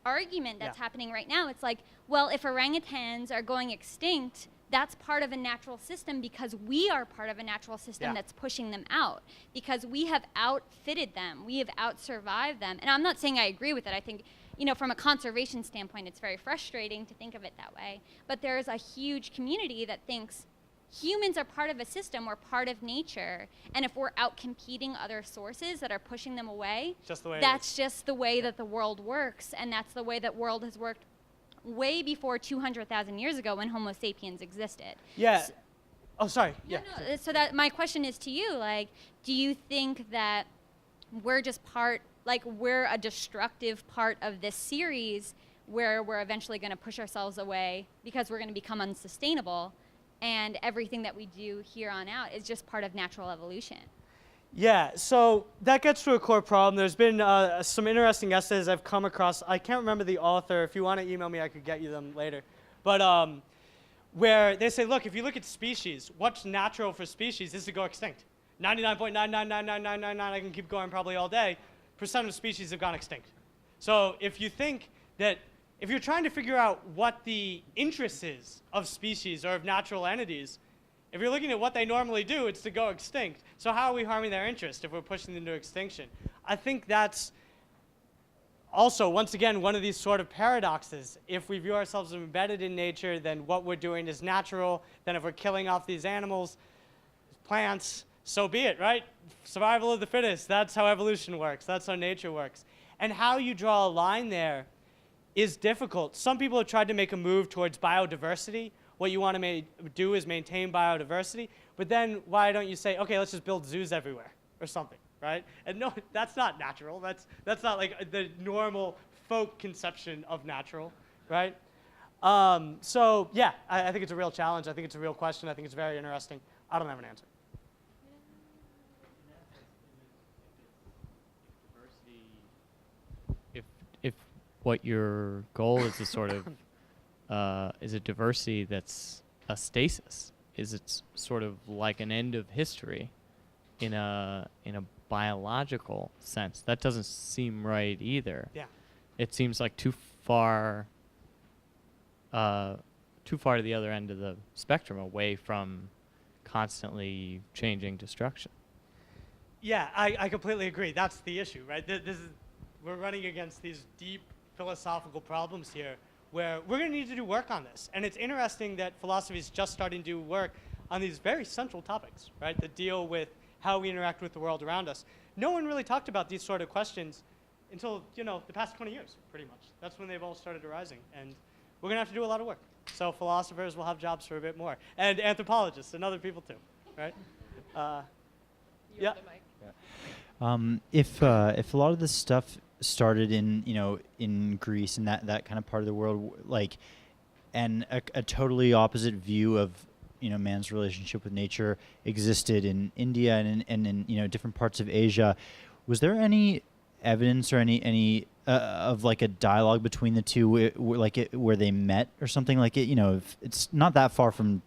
argument that's happening right now. It's like, well, if orangutans are going extinct, that's part of a natural system because we are part of a natural system that's pushing them out, because we have outfitted them, we have outsurvived them. And I'm not saying I agree with it. I think, from a conservation standpoint, it's very frustrating to think of it that way. But there's a huge community that thinks humans are part of a system, we're part of nature, and if we're out competing other sources that are pushing them away, that's just the way that the world works, and that's the way that world has worked way before 200,000 years ago when Homo sapiens existed. Yeah. Sorry. No, so that my question is to you, do you think that we're just we're a destructive part of this series where we're eventually going to push ourselves away because we're going to become unsustainable, and everything that we do here on out is just part of natural evolution? Yeah, so that gets to a core problem. There's been some interesting essays I've come across. I can't remember the author. If you want to email me, I could get you them later. But where they say, look, if you look at species, what's natural for species is to go extinct. 99.9999999, I can keep going probably all day, percent of species have gone extinct. So if you think that, if you're trying to figure out what the interest is of species or of natural entities, if you're looking at what they normally do, it's to go extinct. So how are we harming their interest if we're pushing them to extinction? I think that's also, once again, one of these sort of paradoxes. If we view ourselves as embedded in nature, then what we're doing is natural. Then if we're killing off these animals, plants, so be it, right? Survival of the fittest, that's how evolution works. That's how nature works. And how you draw a line there is difficult. Some people have tried to make a move towards biodiversity. What you want to do is maintain biodiversity, but then why don't you say, okay, let's just build zoos everywhere or something, right? And no, that's not natural. That's not like the normal folk conception of natural, right? So yeah, I think it's a real challenge. I think it's a real question. I think it's very interesting. I don't have an answer. If what your goal is to sort of is a diversity that's a stasis? Is it sort of like an end of history in a biological sense? That doesn't seem right either. Yeah. It seems like too far to the other end of the spectrum, away from constantly changing destruction. Yeah, I completely agree. That's the issue, right? We're running against these deep philosophical problems here where we're going to need to do work on this. And it's interesting that philosophy is just starting to do work on these very central topics, right, that deal with how we interact with the world around us. No one really talked about these sort of questions until, the past 20 years, pretty much. That's when they've all started arising. And we're going to have to do a lot of work. So philosophers will have jobs for a bit more. And anthropologists and other people too, right? Yeah. If a lot of this stuff started in Greece and that kind of part of the world, and a totally opposite view of man's relationship with nature existed in India and in different parts of Asia, was there any evidence or any of a dialogue between the two where they met or something if it's not that far from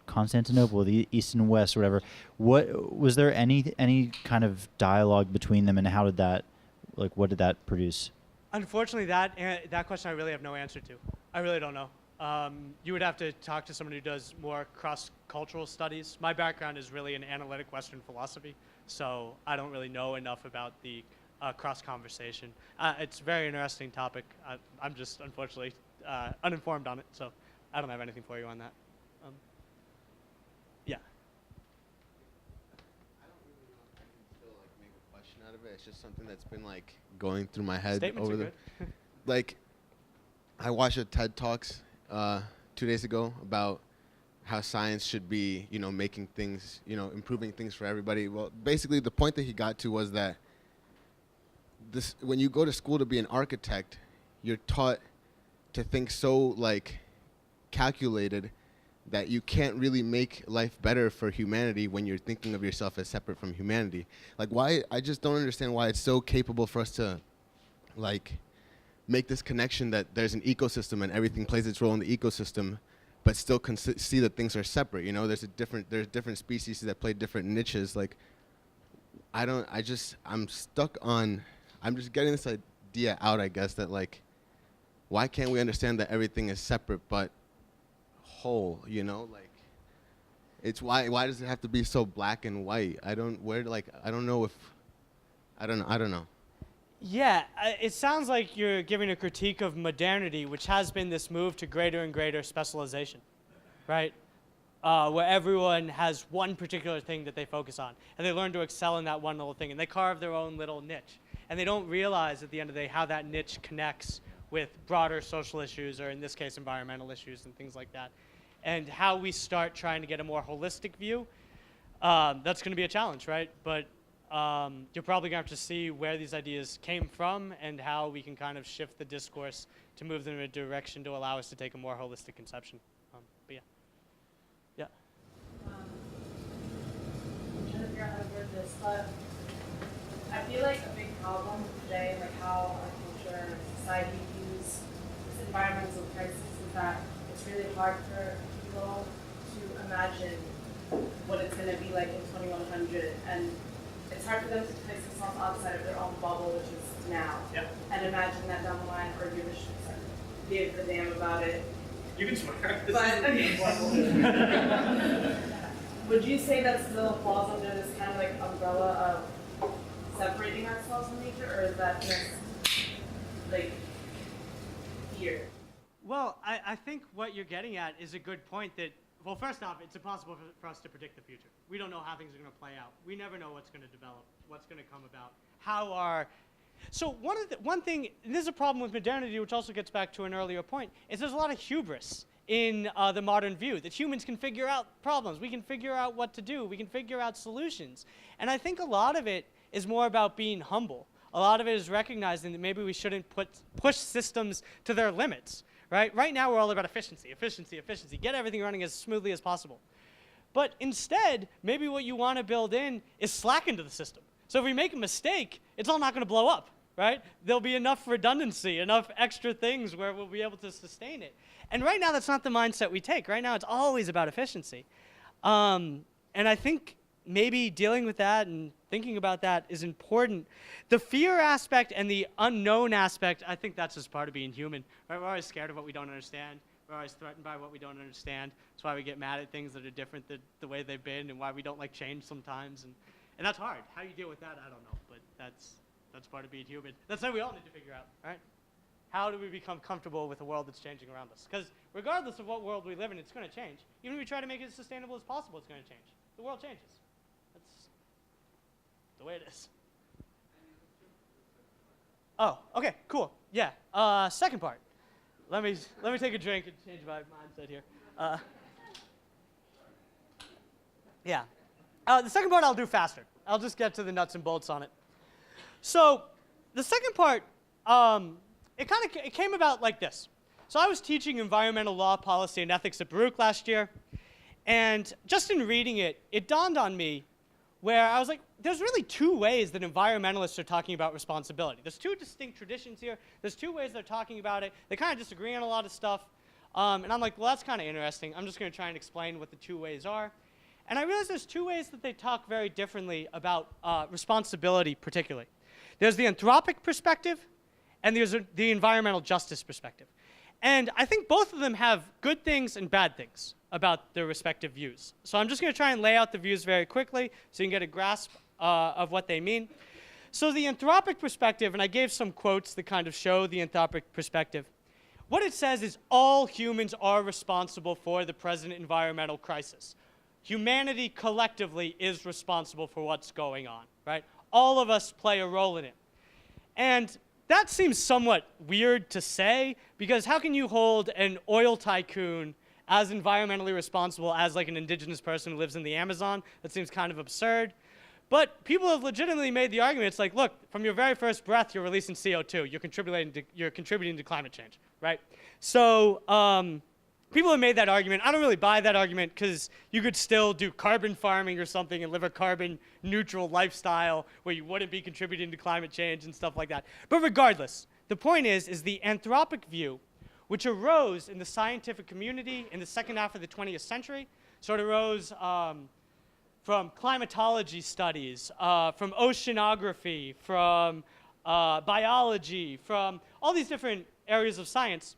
Constantinople, the East and West, or whatever. What was there any kind of dialogue between them, and how did that, what did that produce? Unfortunately, that question I really have no answer to. I really don't know. You would have to talk to someone who does more cross-cultural studies. My background is really in analytic Western philosophy, so I don't really know enough about the cross-conversation. It's a very interesting topic. I'm just, unfortunately, uninformed on it, so I don't have anything for you on that. Yeah. out of it. It's just something that's been like going through my head Statements over are the good. like. I watched a TED Talks 2 days ago about how science should be, making things, improving things for everybody. Well, basically the point that he got to was that when you go to school to be an architect, you're taught to think so like calculated that you can't really make life better for humanity when you're thinking of yourself as separate from humanity. Like I just don't understand why it's so capable for us to like make this connection that there's an ecosystem and everything plays its role in the ecosystem, but still see that things are separate. There's different species that play different niches. Like I'm just getting this idea out, I guess, that like, why can't we understand that everything is separate but whole? Like, it's why does it have to be so black and white? I don't know. Yeah, it sounds like you're giving a critique of modernity, which has been this move to greater and greater specialization, right? Where everyone has one particular thing that they focus on, and they learn to excel in that one little thing, and they carve their own little niche. And they don't realize at the end of the day how that niche connects with broader social issues, or in this case, environmental issues and things like that. And how we start trying to get a more holistic view, that's going to be a challenge, right? But you're probably going to have to see where these ideas came from and how we can kind of shift the discourse to move them in a direction to allow us to take a more holistic conception. But yeah. Yeah. I'm trying to figure out how to word this, but I feel like a big problem today, like how our culture and society views this environmental crisis, is that it's really hard for people to imagine what it's going to be like in 2100, and it's hard for them to place themselves outside of their own bubble, which is now, and imagine that down the line, or give a damn about it. You can swear. But would you say that still falls under this kind of like umbrella of separating ourselves from nature, or is that just like fear? Well, I think what you're getting at is a good point that, well, first off, it's impossible for us to predict the future. We don't know how things are going to play out. We never know what's going to develop, what's going to come about, So one thing, and this is a problem with modernity, which also gets back to an earlier point, is there's a lot of hubris in the modern view, that humans can figure out problems. We can figure out what to do. We can figure out solutions. And I think a lot of it is more about being humble. A lot of it is recognizing that maybe we shouldn't push systems to their limits. Right now, we're all about efficiency, efficiency, efficiency. Get everything running as smoothly as possible. But instead, maybe what you want to build in is slack into the system. So if we make a mistake, it's all not going to blow up, right? There'll be enough redundancy, enough extra things where we'll be able to sustain it. And right now, that's not the mindset we take. Right now, it's always about efficiency. And I think maybe dealing with that and thinking about that is important. The fear aspect and the unknown aspect, I think that's just part of being human. Right? We're always scared of what we don't understand. We're always threatened by what we don't understand. That's why we get mad at things that are different than the way they've been, and why we don't like change sometimes. And that's hard. How you deal with that, I don't know. But that's part of being human. That's what we all need to figure out, right? How do we become comfortable with a world that's changing around us? Because regardless of what world we live in, it's going to change. Even if we try to make it as sustainable as possible, it's going to change. The world changes. That's the way it is. Oh, okay, cool. Yeah. Second part. Let me take a drink and change my mindset here. Yeah. The second part I'll do faster. I'll just get to the nuts and bolts on it. So the second part, it came about like this. So I was teaching environmental law, policy, and ethics at Baruch last year. And just in reading it, it dawned on me where I was like, there's really two ways that environmentalists are talking about responsibility. There's two distinct traditions here. There's two ways they're talking about it. They kind of disagree on a lot of stuff. And I'm like, well, that's kind of interesting. I'm just going to try and explain what the two ways are. And I realized there's two ways that they talk very differently about responsibility particularly. There's the anthropic perspective, and there's the environmental justice perspective. And I think both of them have good things and bad things about their respective views. So I'm just going to try and lay out the views very quickly so you can get a grasp of what they mean. So the anthropic perspective, and I gave some quotes that kind of show the anthropic perspective. What it says is all humans are responsible for the present environmental crisis. Humanity collectively is responsible for what's going on, right? All of us play a role in it. And that seems somewhat weird to say, because how can you hold an oil tycoon as environmentally responsible as like an indigenous person who lives in the Amazon? That seems kind of absurd. But people have legitimately made the argument. It's like, look, from your very first breath, you're releasing CO2. You're contributing to climate change, right? So people have made that argument. I don't really buy that argument because you could still do carbon farming or something and live a carbon neutral lifestyle where you wouldn't be contributing to climate change and stuff like that. But regardless, the point is the anthropic view, which arose in the scientific community in the second half of the 20th century, sort of arose from climatology studies, from oceanography, from biology, from all these different areas of science,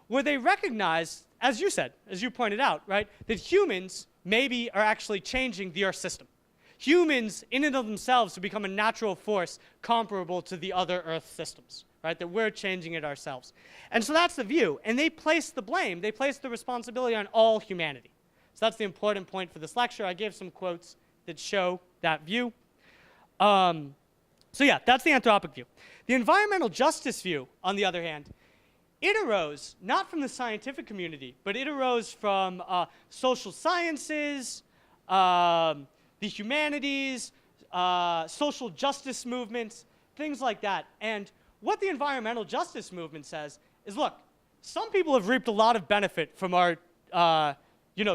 where they recognized, as you said, as you pointed out, right, that humans maybe are actually changing the Earth system. Humans, in and of themselves, to become a natural force comparable to the other Earth systems, right, that we're changing it ourselves. And so that's the view. And they place the blame, they place the responsibility on all humanity. So that's the important point for this lecture. I gave some quotes that show that view. So yeah, that's the anthropic view. The environmental justice view, on the other hand, it arose not from the scientific community, but it arose from social sciences, the humanities, social justice movements, things like that. And what the environmental justice movement says is, look, some people have reaped a lot of benefit from our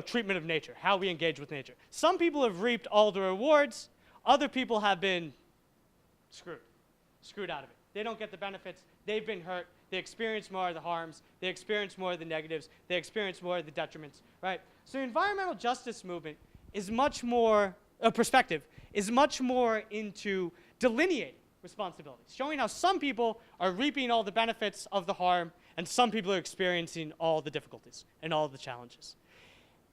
treatment of nature, how we engage with nature. Some people have reaped all the rewards. Other people have been screwed out of it. They don't get the benefits. They've been hurt. They experience more of the harms. They experience more of the negatives. They experience more of the detriments, right? So the environmental justice movement is much more, perspective, is much more into delineating responsibilities, showing how some people are reaping all the benefits of the harm and some people are experiencing all the difficulties and all the challenges.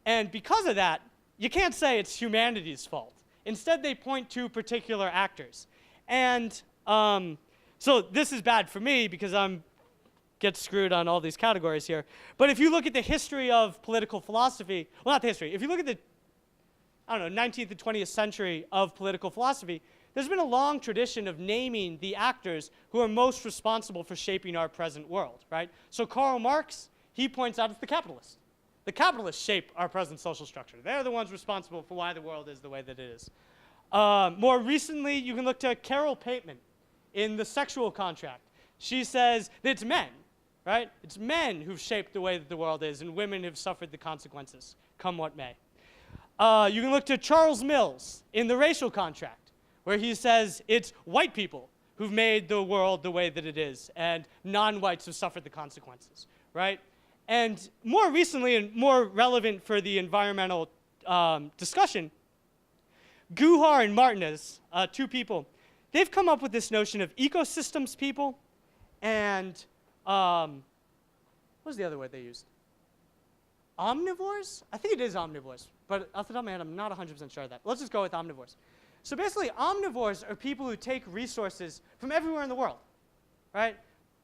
And because of that, you can't say it's humanity's fault. Instead, they point to particular actors. And so this is bad for me because I'm get screwed on all these categories here. But if you look at the history of political philosophy, well, not the history, if you look at the, 19th and 20th century of political philosophy, there's been a long tradition of naming the actors who are most responsible for shaping our present world, right? So Karl Marx, he points out it's the capitalists. The capitalists shape our present social structure. They're the ones responsible for why the world is the way that it is. More recently, you can look to Carol Pateman in The Sexual Contract. She says that it's men, right? It's men who've shaped the way that the world is, and women have suffered the consequences, come what may. You can look to Charles Mills in The Racial Contract, where he says it's white people who've made the world the way that it is, and non-whites have suffered the consequences, right? And more recently, and more relevant for the environmental discussion, Guhar and Martinez, two people, they've come up with this notion of ecosystems people and, what was the other word they used? Omnivores? I think it is omnivores, but off the top of my head, I'm not 100% sure of that. Let's just go with omnivores. So basically, omnivores are people who take resources from everywhere in the world, right?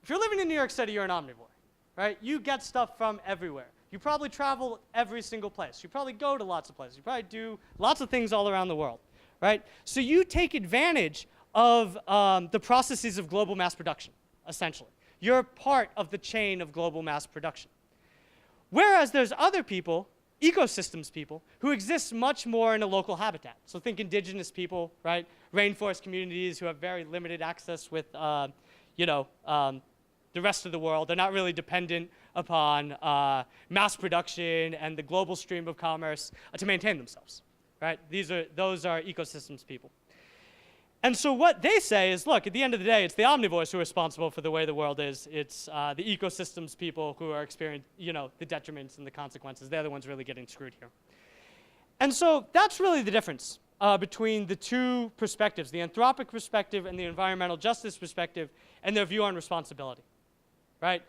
If you're living in New York City, you're an omnivore, right? You get stuff from everywhere. You probably travel every single place. You probably go to lots of places. You probably do lots of things all around the world, right? So you take advantage of the processes of global mass production, essentially. You're part of the chain of global mass production. Whereas there's other people, ecosystems people, who exist much more in a local habitat. So think indigenous people, right? Rainforest communities who have very limited access with, the rest of the world. They're not really dependent upon mass production and the global stream of commerce to maintain themselves, right? Those are ecosystems people. And so what they say is, look, at the end of the day, it's the omnivores who are responsible for the way the world is. It's the ecosystems people who are experiencing, the detriments and the consequences. They're the ones really getting screwed here. And so that's really the difference between the two perspectives, the anthropic perspective and the environmental justice perspective, and their view on responsibility, right?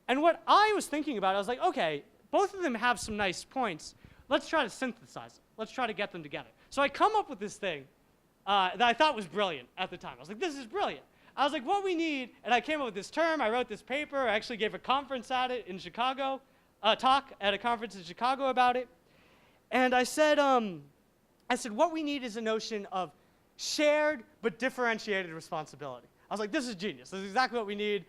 And what I was thinking about, I was like, okay, both of them have some nice points. Let's try to synthesize them. Let's try to get them together. So I come up with this thing that I thought was brilliant at the time. I was like, this is brilliant. I was like, what we need, and I came up with this term. I wrote this paper. I actually gave a conference at it in Chicago, talk at a conference in Chicago about it. And I said, what we need is a notion of shared but differentiated responsibility. I was like, this is genius. This is exactly what we need.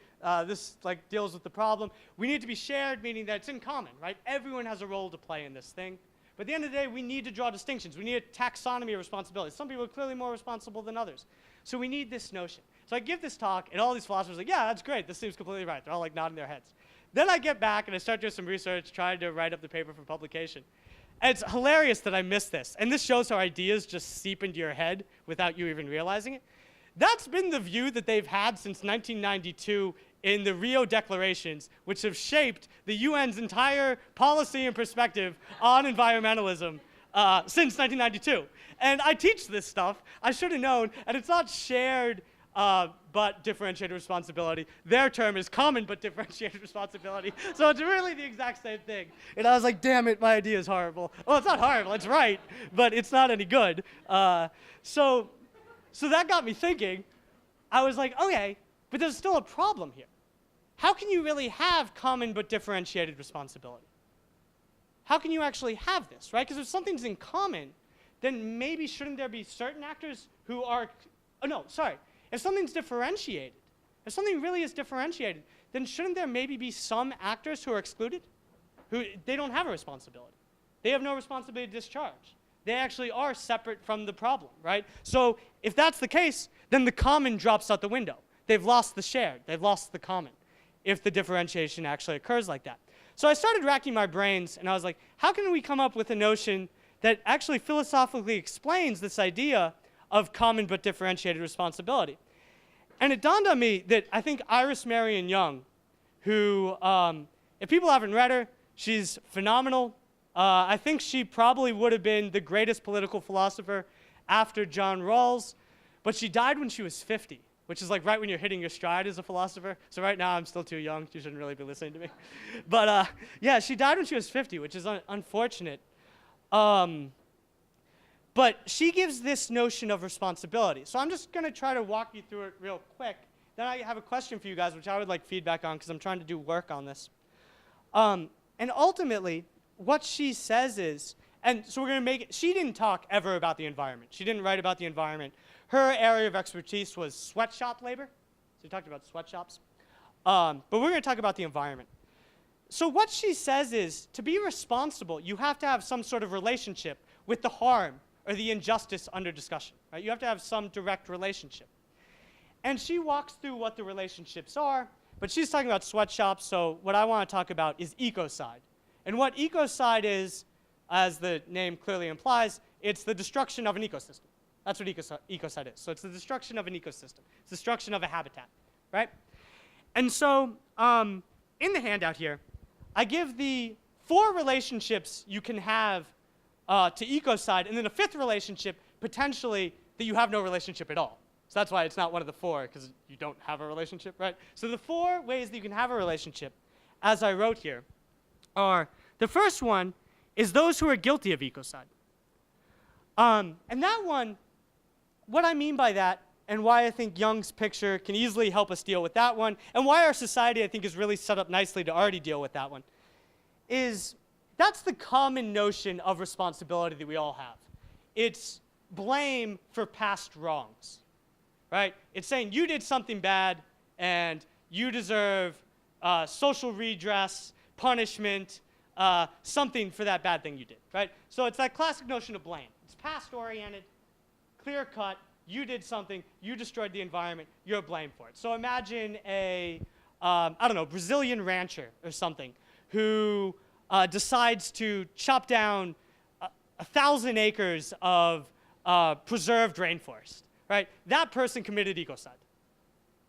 This like deals with the problem. We need to be shared, meaning that it's in common, right? Everyone has a role to play in this thing. But at the end of the day, we need to draw distinctions. We need a taxonomy of responsibility. Some people are clearly more responsible than others. So we need this notion. So I give this talk, and all these philosophers are like, yeah, that's great. This seems completely right. They're all like nodding their heads. Then I get back, and I start doing some research, trying to write up the paper for publication. And it's hilarious that I missed this. And this shows how ideas just seep into your head without you even realizing it. That's been the view that they've had since 1992 in the Rio Declarations, which have shaped the UN's entire policy and perspective on environmentalism since 1992. And I teach this stuff. I should have known. And it's not shared but differentiated responsibility. Their term is common but differentiated responsibility. So it's really the exact same thing. And I was like, damn it, my idea is horrible. Well, it's not horrible. It's right. But it's not any good. So that got me thinking. I was like, okay, but there's still a problem here. How can you really have common but differentiated responsibility? How can you actually have this, right? Because if something's in common, then maybe shouldn't there be certain actors who are, oh no, sorry. If something's differentiated, if something really is differentiated, then shouldn't there maybe be some actors who are excluded? Who, they don't have a responsibility. They have no responsibility to discharge. They actually are separate from the problem, right? So if that's the case, then the common drops out the window. They've lost the shared. They've lost the common, if the differentiation actually occurs like that. So I started racking my brains, and I was like, how can we come up with a notion that actually philosophically explains this idea of common but differentiated responsibility? And it dawned on me that I think Iris Marion Young, who, if people haven't read her, she's phenomenal. I think she probably would have been the greatest political philosopher after John Rawls, but she died when she was 50, which is like right when you're hitting your stride as a philosopher. So right now I'm still too young. You shouldn't really be listening to me. But yeah, she died when she was 50, which is unfortunate. But she gives this notion of responsibility. So I'm just going to try to walk you through it real quick. Then I have a question for you guys, which I would like feedback on because I'm trying to do work on this. And ultimately, what she says is, and so we're going to make it, she didn't talk ever about the environment. She didn't write about the environment. Her area of expertise was sweatshop labor. So we talked about sweatshops. But we're going to talk about the environment. So what she says is, to be responsible, you have to have some sort of relationship with the harm or the injustice under discussion, right? You have to have some direct relationship. And she walks through what the relationships are, but she's talking about sweatshops, so what I want to talk about is ecocide. And what ecocide is, as the name clearly implies, it's the destruction of an ecosystem. That's what ecocide is. So it's the destruction of an ecosystem. It's the destruction of a habitat, right? And so in the handout here, I give the 4 relationships you can have to ecocide, and then a 5th relationship, potentially, that you have no relationship at all. So that's why it's not one of the 4, because you don't have a relationship, right? So the 4 ways that you can have a relationship, as I wrote here, are the first one is those who are guilty of ecocide. And that one, what I mean by that, and why I think Jung's picture can easily help us deal with that one, and why our society, I think, is really set up nicely to already deal with that one, is that's the common notion of responsibility that we all have. It's blame for past wrongs, right? It's saying you did something bad, and you deserve social redress, punishment, something for that bad thing you did, right? So it's that classic notion of blame. It's past-oriented, clear-cut. You did something. You destroyed the environment. You're blamed for it. So imagine a, I don't know, Brazilian rancher or something who decides to chop down 1,000 acres of preserved rainforest, right? That person committed ecocide.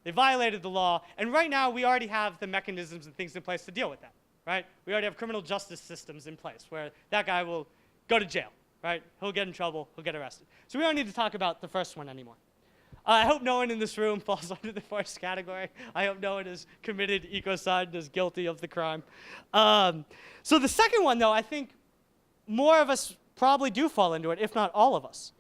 They violated the law. And right now, we already have the mechanisms and things in place to deal with that. Right? We already have criminal justice systems in place where that guy will go to jail, right? He'll get in trouble, he'll get arrested. So we don't need to talk about the first one anymore. I hope no one in this room falls under the first category. I hope no one has committed ecocide and is guilty of the crime. So the second one, though, I think more of us probably do fall into it, if not all of us.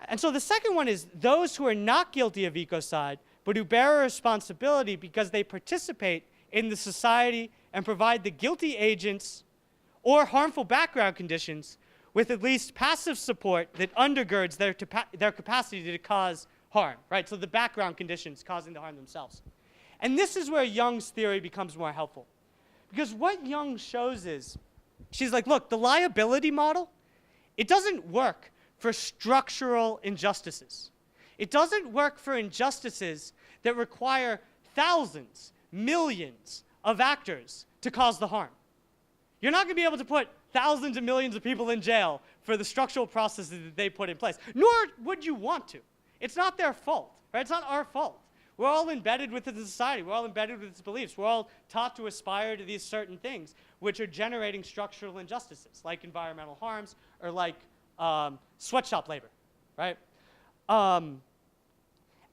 And so the second one is those who are not guilty of ecocide, but who bear a responsibility because they participate in the society and provide the guilty agents or harmful background conditions with at least passive support that undergirds their capacity to cause harm, right? So the background conditions causing the harm themselves. And this is where Jung's theory becomes more helpful. Because what Jung shows is, she's like, look, the liability model, it doesn't work for structural injustices. It doesn't work for injustices that require thousands, millions of actors to cause the harm. You're not going to be able to put thousands and millions of people in jail for the structural processes that they put in place, nor would you want to. It's not their fault, right? It's not our fault. We're all embedded with the society. We're all embedded with its beliefs. We're all taught to aspire to these certain things, which are generating structural injustices, like environmental harms or like sweatshop labor, right? And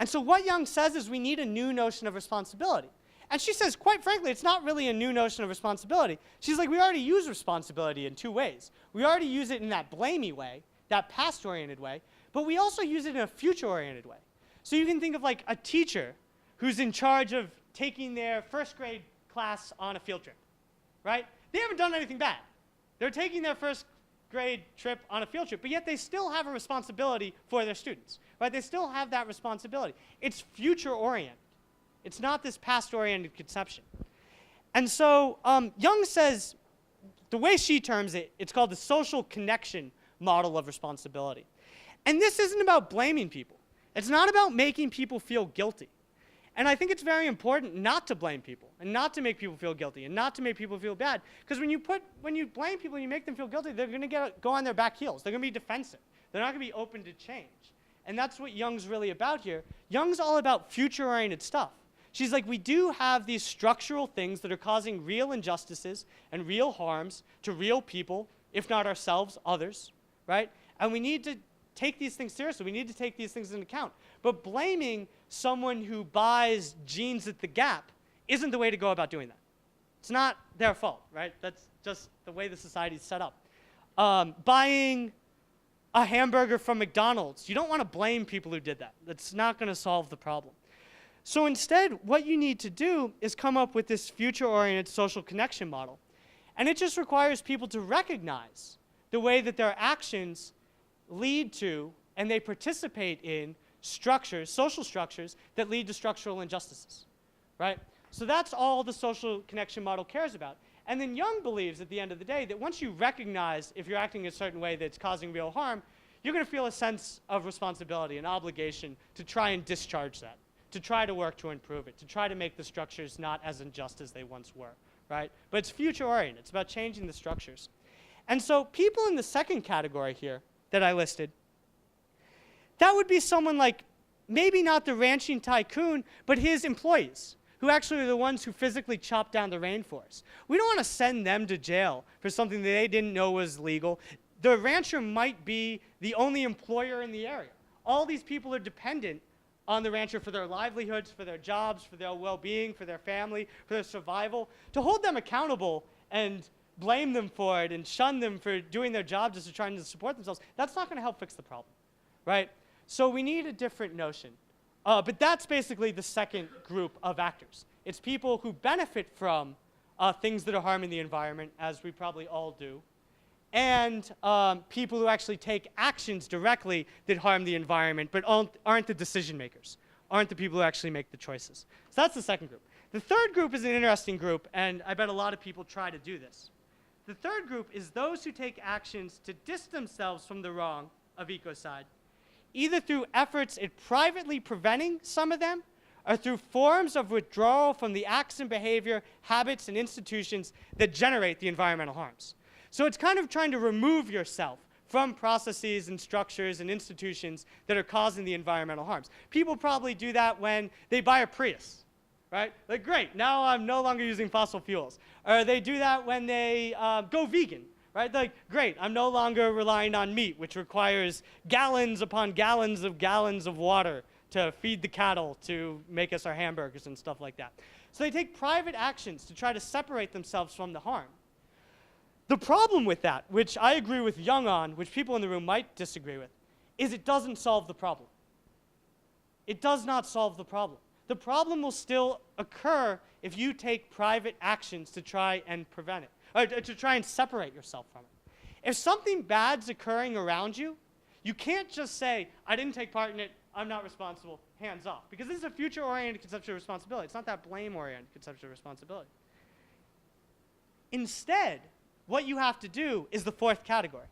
so what Jung says is we need a new notion of responsibility. And she says, quite frankly, it's not really a new notion of responsibility. She's like, we already use responsibility in two ways. We already use it in that blamey way, that past-oriented way, but we also use it in a future-oriented way. So you can think of like a teacher who's in charge of taking their first grade class on a field trip, right? They haven't done anything bad. They're taking their first grade trip on a field trip, but yet they still have a responsibility for their students, right? They still have that responsibility. It's future-oriented. It's not this past-oriented conception. And so Jung says, the way she terms it, it's called the social connection model of responsibility. And this isn't about blaming people. It's not about making people feel guilty. And I think it's very important not to blame people and not to make people feel guilty and not to make people feel bad. Because when you blame people and you make them feel guilty, they're going to go on their back heels. They're going to be defensive. They're not going to be open to change. And that's what Jung's really about here. Jung's all about future-oriented stuff. She's like, we do have these structural things that are causing real injustices and real harms to real people, if not ourselves, others, right? And we need to take these things seriously. We need to take these things into account. But blaming someone who buys jeans at the Gap isn't the way to go about doing that. It's not their fault, right? That's just the way the society's set up. Buying a hamburger from McDonald's, you don't want to blame people who did that. That's not going to solve the problem. So instead, what you need to do is come up with this future-oriented social connection model. And it just requires people to recognize the way that their actions lead to and they participate in structures, social structures, that lead to structural injustices, right? So that's all the social connection model cares about. And then Jung believes at the end of the day that once you recognize if you're acting a certain way that's causing real harm, you're going to feel a sense of responsibility, an obligation to try and discharge that, to try to work to improve it, to try to make the structures not as unjust as they once were, right? But it's future-oriented. It's about changing the structures. And so people in the second category here that I listed, that would be someone like maybe not the ranching tycoon, but his employees, who actually are the ones who physically chop down the rainforest. We don't want to send them to jail for something that they didn't know was legal. The rancher might be the only employer in the area. All these people are dependent on the rancher for their livelihoods, for their jobs, for their well-being, for their family, for their survival. To hold them accountable and blame them for it and shun them for doing their job just to try to support themselves, that's not going to help fix the problem, right? So we need a different notion. But that's basically the second group of actors. It's people who benefit from things that are harming the environment, as we probably all do, and people who actually take actions directly that harm the environment but aren't the decision makers, aren't the people who actually make the choices. So that's the second group. The third group is an interesting group, and I bet a lot of people try to do this. The third group is those who take actions to distance themselves from the wrong of ecocide, either through efforts at privately preventing some of them or through forms of withdrawal from the acts and behavior, habits, and institutions that generate the environmental harms. So it's kind of trying to remove yourself from processes and structures and institutions that are causing the environmental harms. People probably do that when they buy a Prius, right? Like, great, now I'm no longer using fossil fuels. Or they do that when they go vegan. Right? Like, great, I'm no longer relying on meat, which requires gallons upon gallons of water to feed the cattle to make us our hamburgers and stuff like that. So they take private actions to try to separate themselves from the harm. The problem with that, which I agree with Jung on, which people in the room might disagree with, is it doesn't solve the problem. It does not solve the problem. The problem will still occur if you take private actions to try and prevent it, or to try and separate yourself from it. If something bad's occurring around you, you can't just say, I didn't take part in it, I'm not responsible, hands off. Because this is a future-oriented conceptual responsibility. It's not that blame-oriented conceptual responsibility. Instead, what you have to do is the fourth category.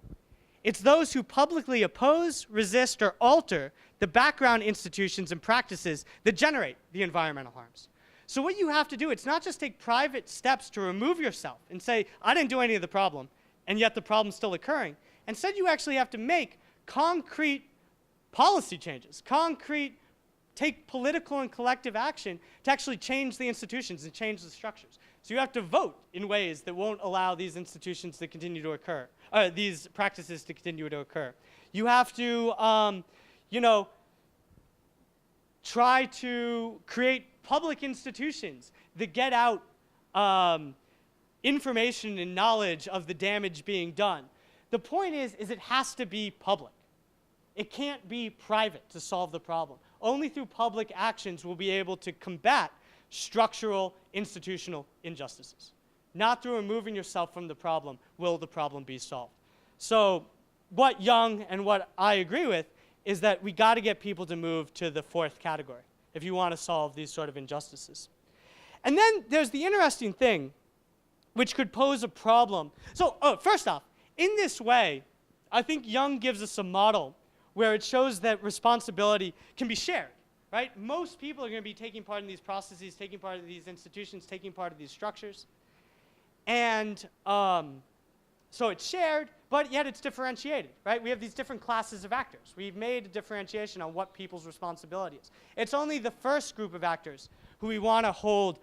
It's those who publicly oppose, resist, or alter the background institutions and practices that generate the environmental harms. So what you have to do, it's not just take private steps to remove yourself and say, I didn't do any of the problem, and yet the problem's still occurring. Instead, you actually have to make concrete policy changes, take political and collective action to actually change the institutions and change the structures. So you have to vote in ways that won't allow these institutions to continue to occur, these practices to continue to occur. You have to, try to create public institutions that get out information and knowledge of the damage being done. The point is it has to be public. It can't be private to solve the problem. Only through public actions will we be able to combat structural institutional injustices. Not through removing yourself from the problem will the problem be solved. So what Young and what I agree with is that we got to get people to move to the fourth category if you want to solve these sort of injustices. And then there's the interesting thing which could pose a problem. So first off, in this way, I think Young gives us a model where it shows that responsibility can be shared, right? Most people are going to be taking part in these processes, taking part in these institutions, taking part in these structures. And so it's shared, but yet it's differentiated, right? We have these different classes of actors. We've made a differentiation on what people's responsibility is. It's only the first group of actors who we want to hold,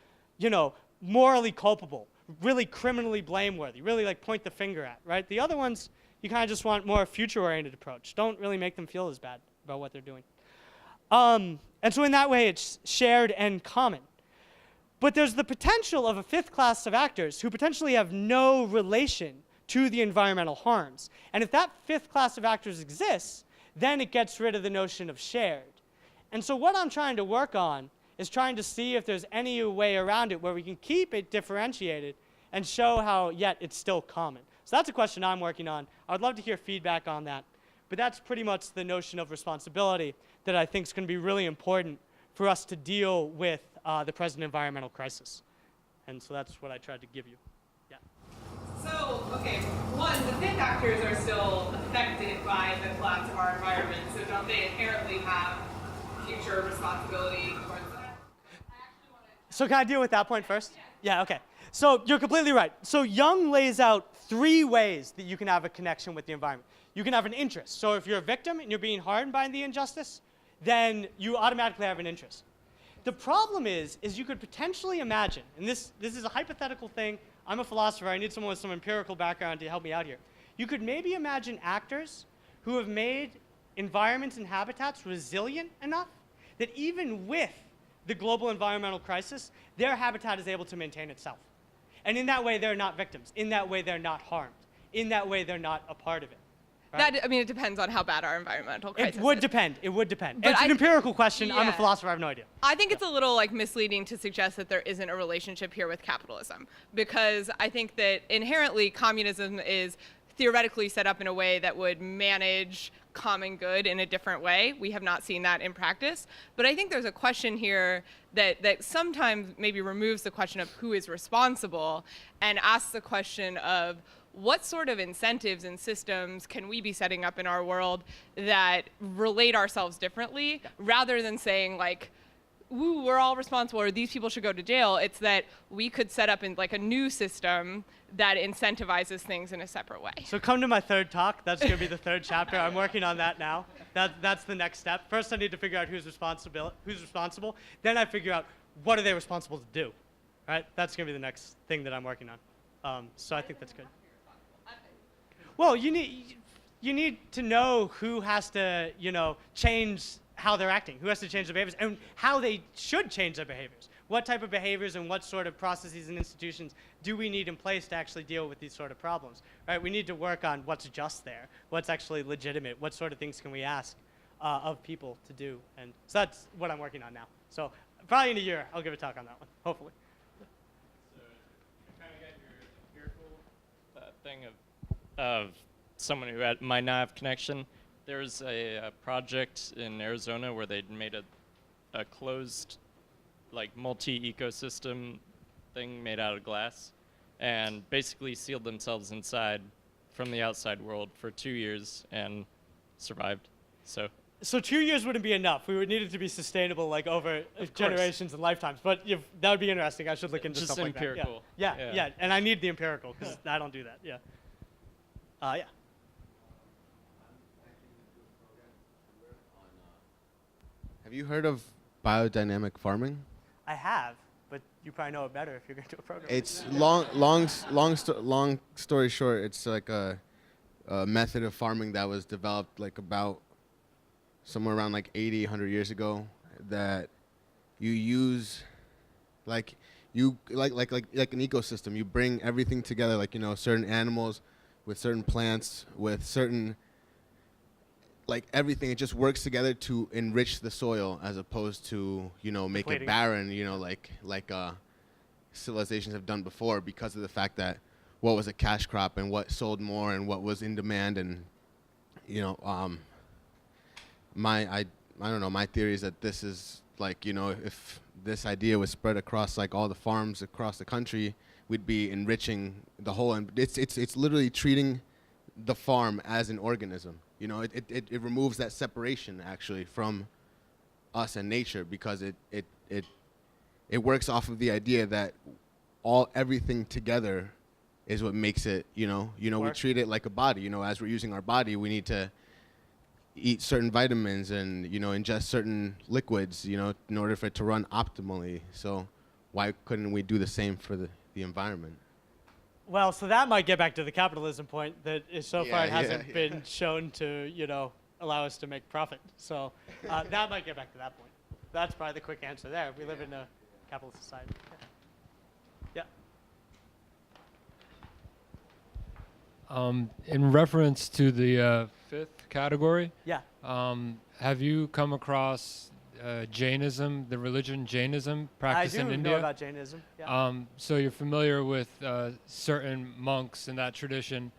morally culpable, really criminally blameworthy, really like point the finger at, right? The other ones, you kind of just want more future-oriented approach. Don't really make them feel as bad about what they're doing. And so in that way, it's shared and common. But there's the potential of a fifth class of actors who potentially have no relation to the environmental harms. And if that fifth class of actors exists, then it gets rid of the notion of shared. And so what I'm trying to work on is trying to see if there's any way around it where we can keep it differentiated and show how yet it's still common. So that's a question I'm working on. I'd love to hear feedback on that. But that's pretty much the notion of responsibility that I think is going to be really important for us to deal with the present environmental crisis. And so that's what I tried to give you. Yeah. So, okay, one, the fifth actors are still affected by the collapse of our environment, so don't they inherently have future responsibility towards that? So can I deal with that point first? Yeah, okay. So you're completely right. So Young lays out 3 ways that you can have a connection with the environment. You can have an interest. So if you're a victim and you're being harmed by the injustice, then you automatically have an interest. The problem is you could potentially imagine, and this is a hypothetical thing. I'm a philosopher. I need someone with some empirical background to help me out here. You could maybe imagine actors who have made environments and habitats resilient enough that even with the global environmental crisis, their habitat is able to maintain itself. And in that way, they're not victims. In that way, they're not harmed. In that way, they're not a part of it. Right? It depends on how bad our environmental crisis is. It would depend. It would depend. But It's an empirical question. I'm a yeah. philosopher. I have no idea. I think it's a little misleading to suggest that there isn't a relationship here with capitalism, because I think that inherently communism is theoretically set up in a way that would manage common good in a different way. We have not seen that in practice. But I think there's a question here that sometimes maybe removes the question of who is responsible and asks the question of what sort of incentives and systems can we be setting up in our world that relate ourselves differently, rather than saying ooh, we're all responsible or these people should go to jail. It's that we could set up in a new system that incentivizes things in a separate way. So come to my third talk. That's going to be the third chapter. I'm working on that now. That's the next step. First, I need to figure out who's responsible. Then I figure out what are they responsible to do. Right? That's going to be the next thing that I'm working on. So I think that's good. Well, you need to know who has to, change how they're acting, who has to change their behaviors, and how they should change their behaviors. What type of behaviors and what sort of processes and institutions do we need in place to actually deal with these sort of problems? Right? We need to work on what's just there, what's actually legitimate, what sort of things can we ask of people to do. And so that's what I'm working on now. So probably in a year, I'll give a talk on that one, hopefully. So you kind of got your empirical thing of someone who might not have connection. There's a project in Arizona where they made a closed, like, multi-ecosystem thing made out of glass, and basically sealed themselves inside from the outside world for 2 years and survived. So 2 years wouldn't be enough. We would need it to be sustainable, like over generations and lifetimes. But that would be interesting. I should look into just stuff like empirical. that. Yeah. And I need the empirical because I don't do that. Yeah. Yeah. Have you heard of biodynamic farming? I have, but you probably know it better if you're going to do a program. It's long story short. It's like a method of farming that was developed like about somewhere around like 80, 100 years ago. That you use like an ecosystem. You bring everything together, like, you know, certain animals with certain plants with certain, like, everything. It just works together to enrich the soil as opposed to, you know, make it barren, you know, like civilizations have done before, because of the fact that what was a cash crop and what sold more and what was in demand. And, you know, I don't know, my theory is that this is, like, you know, if this idea was spread across like all the farms across the country, we'd be enriching the whole, and it's literally treating the farm as an organism. You know, it removes that separation actually from us and nature, because it works off of the idea that everything together is what makes it, you know, we treat it like a body. You know, as we're using our body, we need to eat certain vitamins and, you know, ingest certain liquids, you know, in order for it to run optimally. So why couldn't we do the same for the environment? Well, so that might get back to the capitalism point that so far it hasn't been shown to, you know, allow us to make profit. So that might get back to that point. That's probably the quick answer there. We live in a capitalist society. Yeah. In reference to the fifth category, yeah. Have you come across Jainism, the religion Jainism, practiced in India? I do know about Jainism. Yeah. So you're familiar with certain monks in that tradition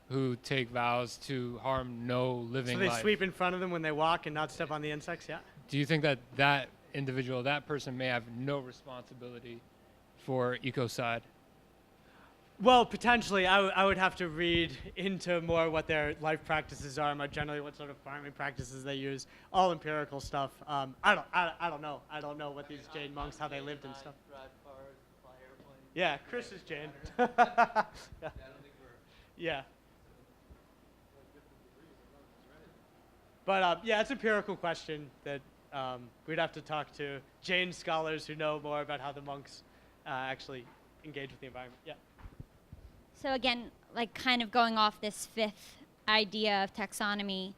who take vows to harm no living life. So they sweep in front of them when they walk and not step on the insects. Yeah. Do you think that that individual, that person, may have no responsibility for ecocide? Well, potentially. I would have to read into more what their life practices are, more generally what sort of farming practices they use, all empirical stuff. I don't know. I don't know what these Jain monks, how they lived and stuff. Yeah, Chris is Jain. Yeah. But yeah, it's an empirical question that we'd have to talk to Jain scholars who know more about how the monks actually engage with the environment. Yeah. So again, like kind of going off this fifth idea of taxonomy,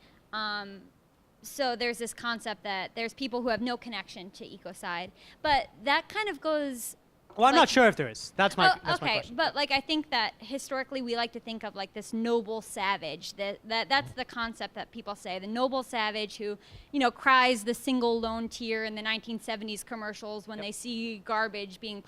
so there's this concept that there's people who have no connection to ecocide, but that kind of goes... Well, I'm not sure if there is. That's my question. But like I think that historically we like to think of like this noble savage. That's the concept that people say. The noble savage who, you know, cries the single lone tear in the 1970s commercials when they see garbage being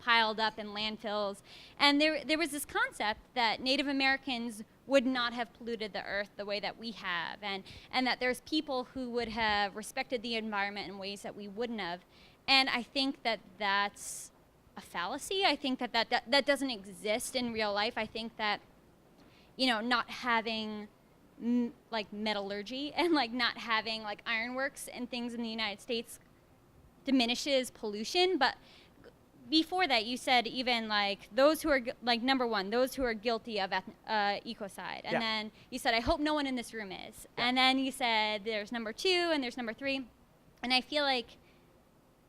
piled up in landfills. And there was this concept that Native Americans would not have polluted the earth the way that we have, and that there's people who would have respected the environment in ways that we wouldn't have. And I think that that's a fallacy. I think that doesn't exist in real life. I think that, you know, not having like metallurgy and like not having like ironworks and things in the United States diminishes pollution, but before that, you said even like those who are like number one, those who are guilty of ecocide, and then you said I hope no one in this room is, and then you said there's number two and there's number three, and I feel like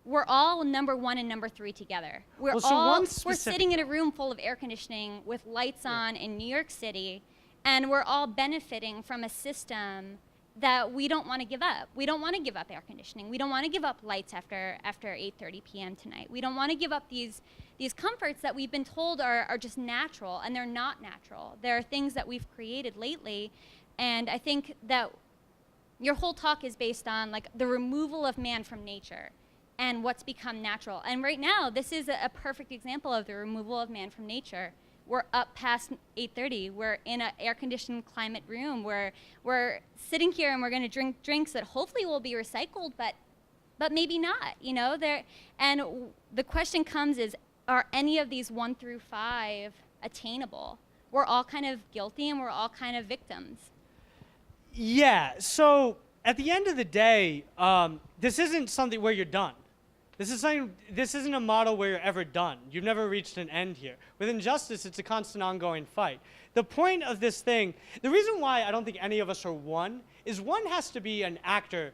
we're all number one and number three together. We're sitting in a room full of air conditioning with lights on in New York City, and we're all benefiting from a system that we don't want to give up. We don't want to give up air conditioning. We don't want to give up lights after 8:30 p.m. tonight. We don't want to give up these comforts that we've been told are just natural, and they're not natural. There are things that we've created lately, and I think that your whole talk is based on like the removal of man from nature and what's become natural. And right now, this is a perfect example of the removal of man from nature. we're up past 8:30. We're in an air-conditioned climate room. We're sitting here and we're going to drink drinks that hopefully will be recycled, but maybe not. You know, and the question comes is, are any of these 1 through 5 attainable? We're all kind of guilty and we're all kind of victims. Yeah. So at the end of the day, this isn't something where you're done. This isn't a model where you're ever done. You've never reached an end here. With injustice, it's a constant ongoing fight. The point of this thing, the reason why I don't think any of us are one, is one has to be an actor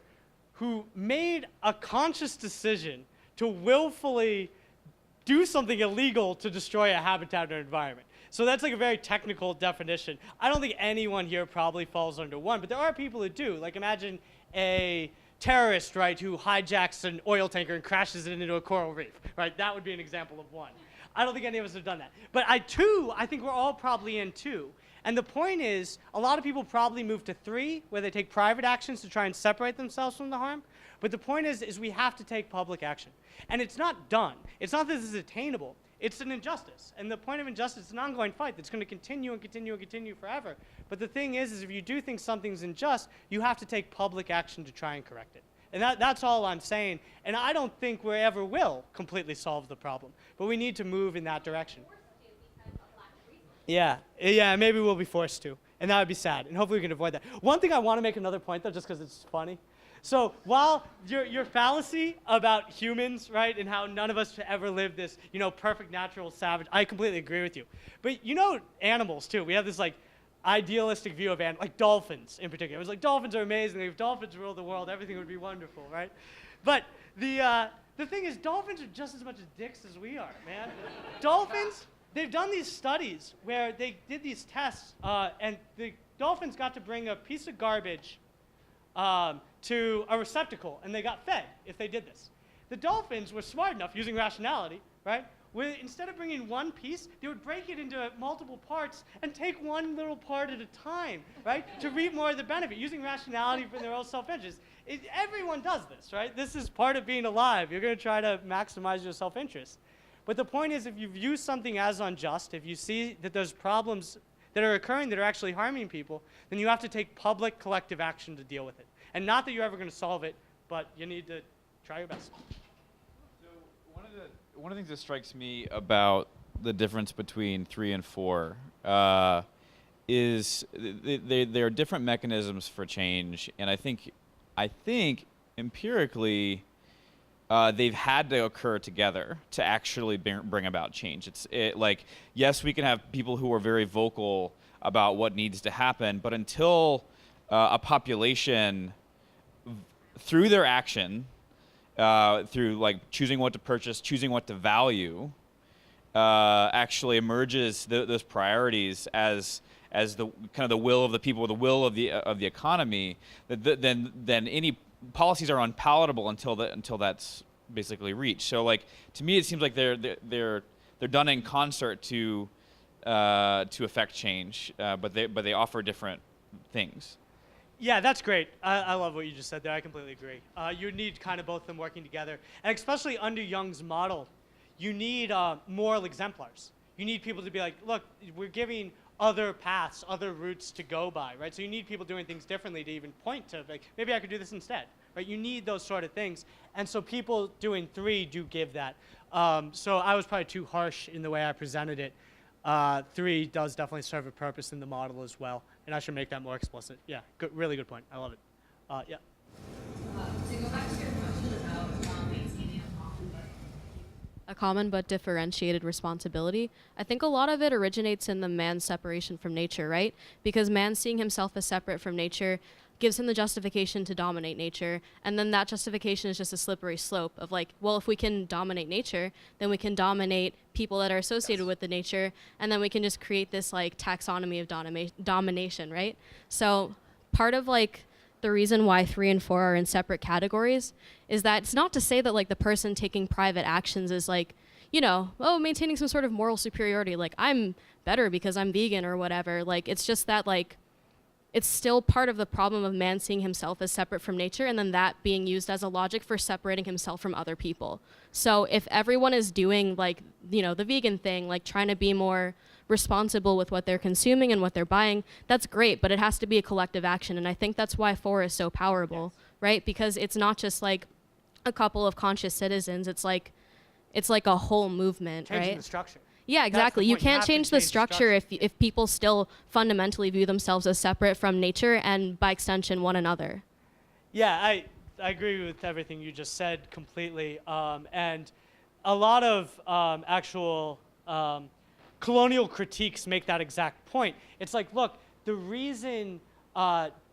who made a conscious decision to willfully do something illegal to destroy a habitat or environment. So that's like a very technical definition. I don't think anyone here probably falls under one, but there are people who do. Like imagine a terrorist, right, who hijacks an oil tanker and crashes it into a coral reef, right? That would be an example of one. I don't think any of us have done that. But I think we're all probably in 2. And the point is, a lot of people probably move to 3, where they take private actions to try and separate themselves from the harm. But the point is we have to take public action. And it's not done. It's not that this is attainable. It's an injustice. And the point of injustice is an ongoing fight that's going to continue and continue and continue forever. But the thing is if you do think something's unjust, you have to take public action to try and correct it. And that's all I'm saying. And I don't think we ever will completely solve the problem. But we need to move in that direction. Yeah, maybe we'll be forced to. And that would be sad. And hopefully we can avoid that. One thing I want to make another point, though, just because it's funny. So while your fallacy about humans, right, and how none of us should ever live this, perfect natural savage, I completely agree with you. But animals too. We have this like idealistic view of animals, like dolphins in particular. It was like dolphins are amazing. If dolphins ruled the world, everything would be wonderful, right? But the thing is, dolphins are just as much as dicks as we are, man. Dolphins, they've done these studies where they did these tests, and the dolphins got to bring a piece of garbage to a receptacle, and they got fed if they did this. The dolphins were smart enough, using rationality, right, where instead of bringing one piece, they would break it into multiple parts and take one little part at a time, right, to reap more of the benefit, using rationality for their own self-interest. Everyone does this, right? This is part of being alive. You're going to try to maximize your self-interest. But the point is, if you view something as unjust, if you see that there's problems that are occurring that are actually harming people, then you have to take public collective action to deal with it. And not that you're ever going to solve it, but you need to try your best. So one of the things that strikes me about the difference between 3 and 4 is there are different mechanisms for change, and I think empirically they've had to occur together to actually bring about change. Like, yes, we can have people who are very vocal about what needs to happen, but until a population, through their action, through like choosing what to purchase, choosing what to value, actually emerges those priorities as the kind of the will of the people, the will of the economy, then any policies are unpalatable until that's basically reached. So like, to me, it seems like they're done in concert to affect change, but they offer different things. Yeah, that's great. I love what you just said there. I completely agree. You need kind of both of them working together. And especially under Jung's model, you need moral exemplars. You need people to be like, look, we're giving other paths, other routes to go by, right? So you need people doing things differently to even point to, like, maybe I could do this instead, right? You need those sort of things. And so people doing 3 do give that. So I was probably too harsh in the way I presented it. 3 does definitely serve a purpose in the model as well. And I should make that more explicit. Yeah, good, really good point. I love it. Yeah. To go back to your question about maintaining a common but differentiated responsibility, I think a lot of it originates in the man's separation from nature, right? Because man seeing himself as separate from nature gives him the justification to dominate nature, and then that justification is just a slippery slope of like, well, if we can dominate nature, then we can dominate people that are associated with the nature, and then we can just create this like taxonomy of domination, right? So part of like the reason why 3 and 4 are in separate categories is that it's not to say that like the person taking private actions is like, maintaining some sort of moral superiority, like I'm better because I'm vegan or whatever. Like, it's just that like it's still part of the problem of man seeing himself as separate from nature, and then that being used as a logic for separating himself from other people. So if everyone is doing like, you know, the vegan thing, like trying to be more responsible with what they're consuming and what they're buying, that's great, but it has to be a collective action. And I think that's why 4 is so powerful, right? Because it's not just like a couple of conscious citizens, it's like a whole movement, Changing right? the structure. Yeah, exactly. You can't change the structure if people still fundamentally view themselves as separate from nature and by extension one another. Yeah, I agree with everything you just said completely. And a lot of actual colonial critiques make that exact point. It's like, look, the reason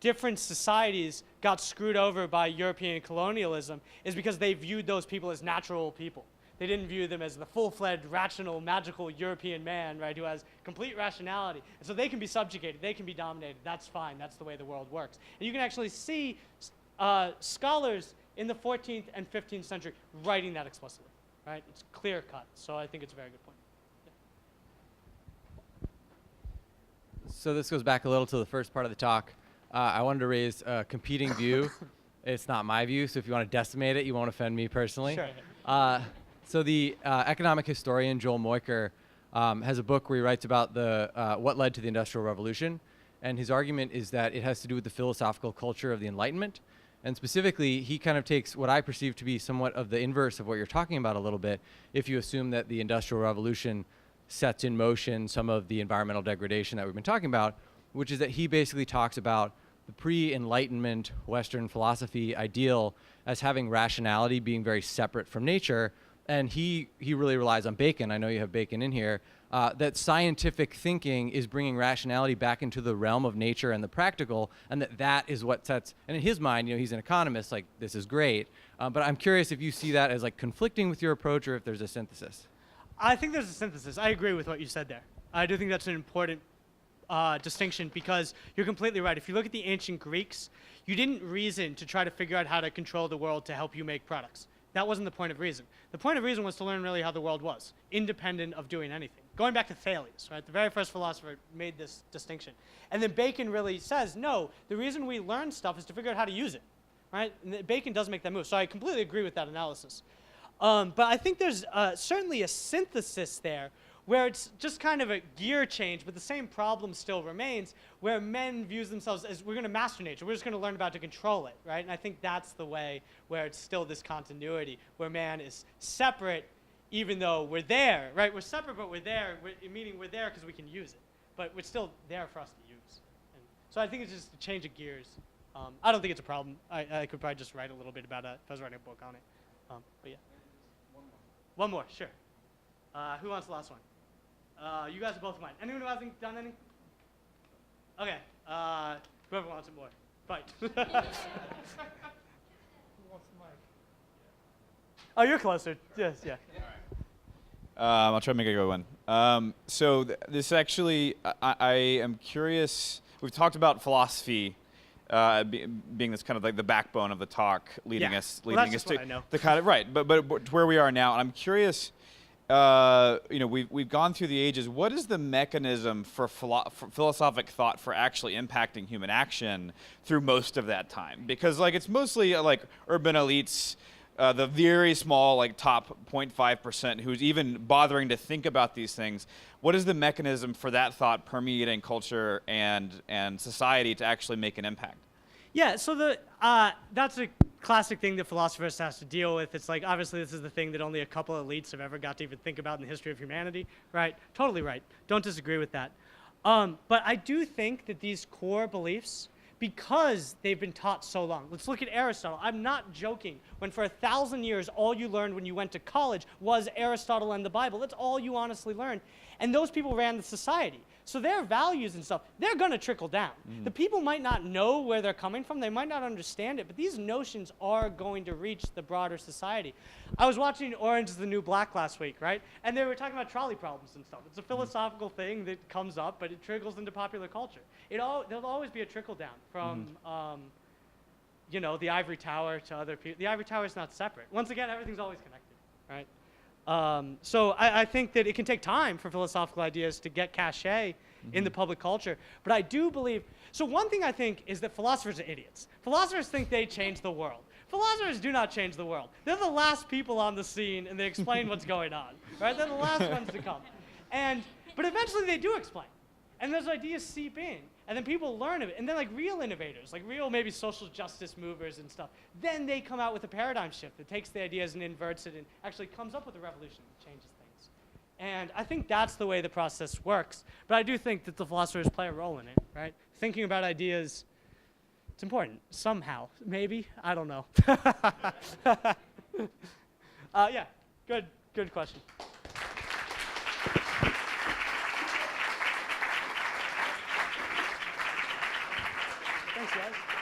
different societies got screwed over by European colonialism is because they viewed those people as natural people. They didn't view them as the full-fledged, rational, magical European man, right, who has complete rationality. And so they can be subjugated, they can be dominated. That's fine, that's the way the world works. And you can actually see scholars in the 14th and 15th century writing that explicitly, right? It's clear cut, so I think it's a very good point. So this goes back a little to the first part of the talk. I wanted to raise a competing view. It's not my view, so if you want to decimate it, you won't offend me personally. Sure. So the economic historian Joel Moyker has a book where he writes about what led to the Industrial Revolution, and his argument is that it has to do with the philosophical culture of the Enlightenment, and specifically he kind of takes what I perceive to be somewhat of the inverse of what you're talking about a little bit, if you assume that the Industrial Revolution sets in motion some of the environmental degradation that we've been talking about, which is that he basically talks about the pre-Enlightenment Western philosophy ideal as having rationality being very separate from nature. And he really relies on Bacon. I know you have Bacon in here. That scientific thinking is bringing rationality back into the realm of nature and the practical, and that is what sets. And in his mind, you know, he's an economist. Like, this is great. But I'm curious if you see that as like conflicting with your approach, or if there's a synthesis. I think there's a synthesis. I agree with what you said there. I do think that's an important distinction, because you're completely right. If you look at the ancient Greeks, you didn't reason to try to figure out how to control the world to help you make products. That wasn't the point of reason. The point of reason was to learn really how the world was, independent of doing anything. Going back to Thales, right? The very first philosopher made this distinction. And then Bacon really says, no, the reason we learn stuff is to figure out how to use it, right? And Bacon does make that move. So I completely agree with that analysis. But I think there's certainly a synthesis there where it's just kind of a gear change, but the same problem still remains, where men views themselves as, we're going to master nature, we're just going to learn about to control it, right? And I think that's the way where it's still this continuity, where man is separate even though we're there, right? We're separate, but we're there, meaning we're there because we can use it, but we're still there for us to use. And so I think it's just a change of gears. I don't think it's a problem. I could probably just write a little bit about it if I was writing a book on it. But yeah. One more, sure. Who wants the last one? You guys are both mine. Anyone who hasn't done any? Okay. Whoever wants it more. Fight. Who wants the mic? Oh, you're closer. Yes, yeah. I'll try to make a good one. So this actually, I am curious. We've talked about philosophy being this kind of like the backbone of the talk, leading us to the kind of right. But to where we are now, and I'm curious. You know, we've gone through the ages. What is the mechanism for philosophic thought for actually impacting human action through most of that time? Because like it's mostly like urban elites, the very small like top 0.5% who's even bothering to think about these things. What is the mechanism for that thought permeating culture and society to actually make an impact? Yeah, so that's a classic thing that philosophers has to deal with. It's like, obviously, this is the thing that only a couple of elites have ever got to even think about in the history of humanity, right? Totally right. Don't disagree with that. But I do think that these core beliefs, because they've been taught so long. Let's look at Aristotle. I'm not joking. When for 1,000 years, all you learned when you went to college was Aristotle and the Bible. That's all you honestly learned. And those people ran the society. So their values and stuff, they're going to trickle down. The people might not know where they're coming from. They might not understand it. But these notions are going to reach the broader society. I was watching Orange is the New Black last week, right? And they were talking about trolley problems and stuff. It's a philosophical thing that comes up, but it trickles into popular culture. There'll always be a trickle down from, you know, the ivory tower to other people. The ivory tower is not separate. Once again, everything's always connected, right? So I think that it can take time for philosophical ideas to get cachet in the public culture. But I do believe, so one thing I think is that philosophers are idiots. Philosophers think they change the world. Philosophers do not change the world. They're the last people on the scene, and they explain what's going on, right? They're the last ones to come. But eventually they do explain. And those ideas seep in, and then people learn of it. And then like real innovators, like real maybe social justice movers and stuff, then they come out with a paradigm shift that takes the ideas and inverts it and actually comes up with a revolution that changes things. And I think that's the way the process works. But I do think that the philosophers play a role in it, right? Thinking about ideas, it's important, somehow, maybe, I don't know. Yeah, good question. Thanks, guys.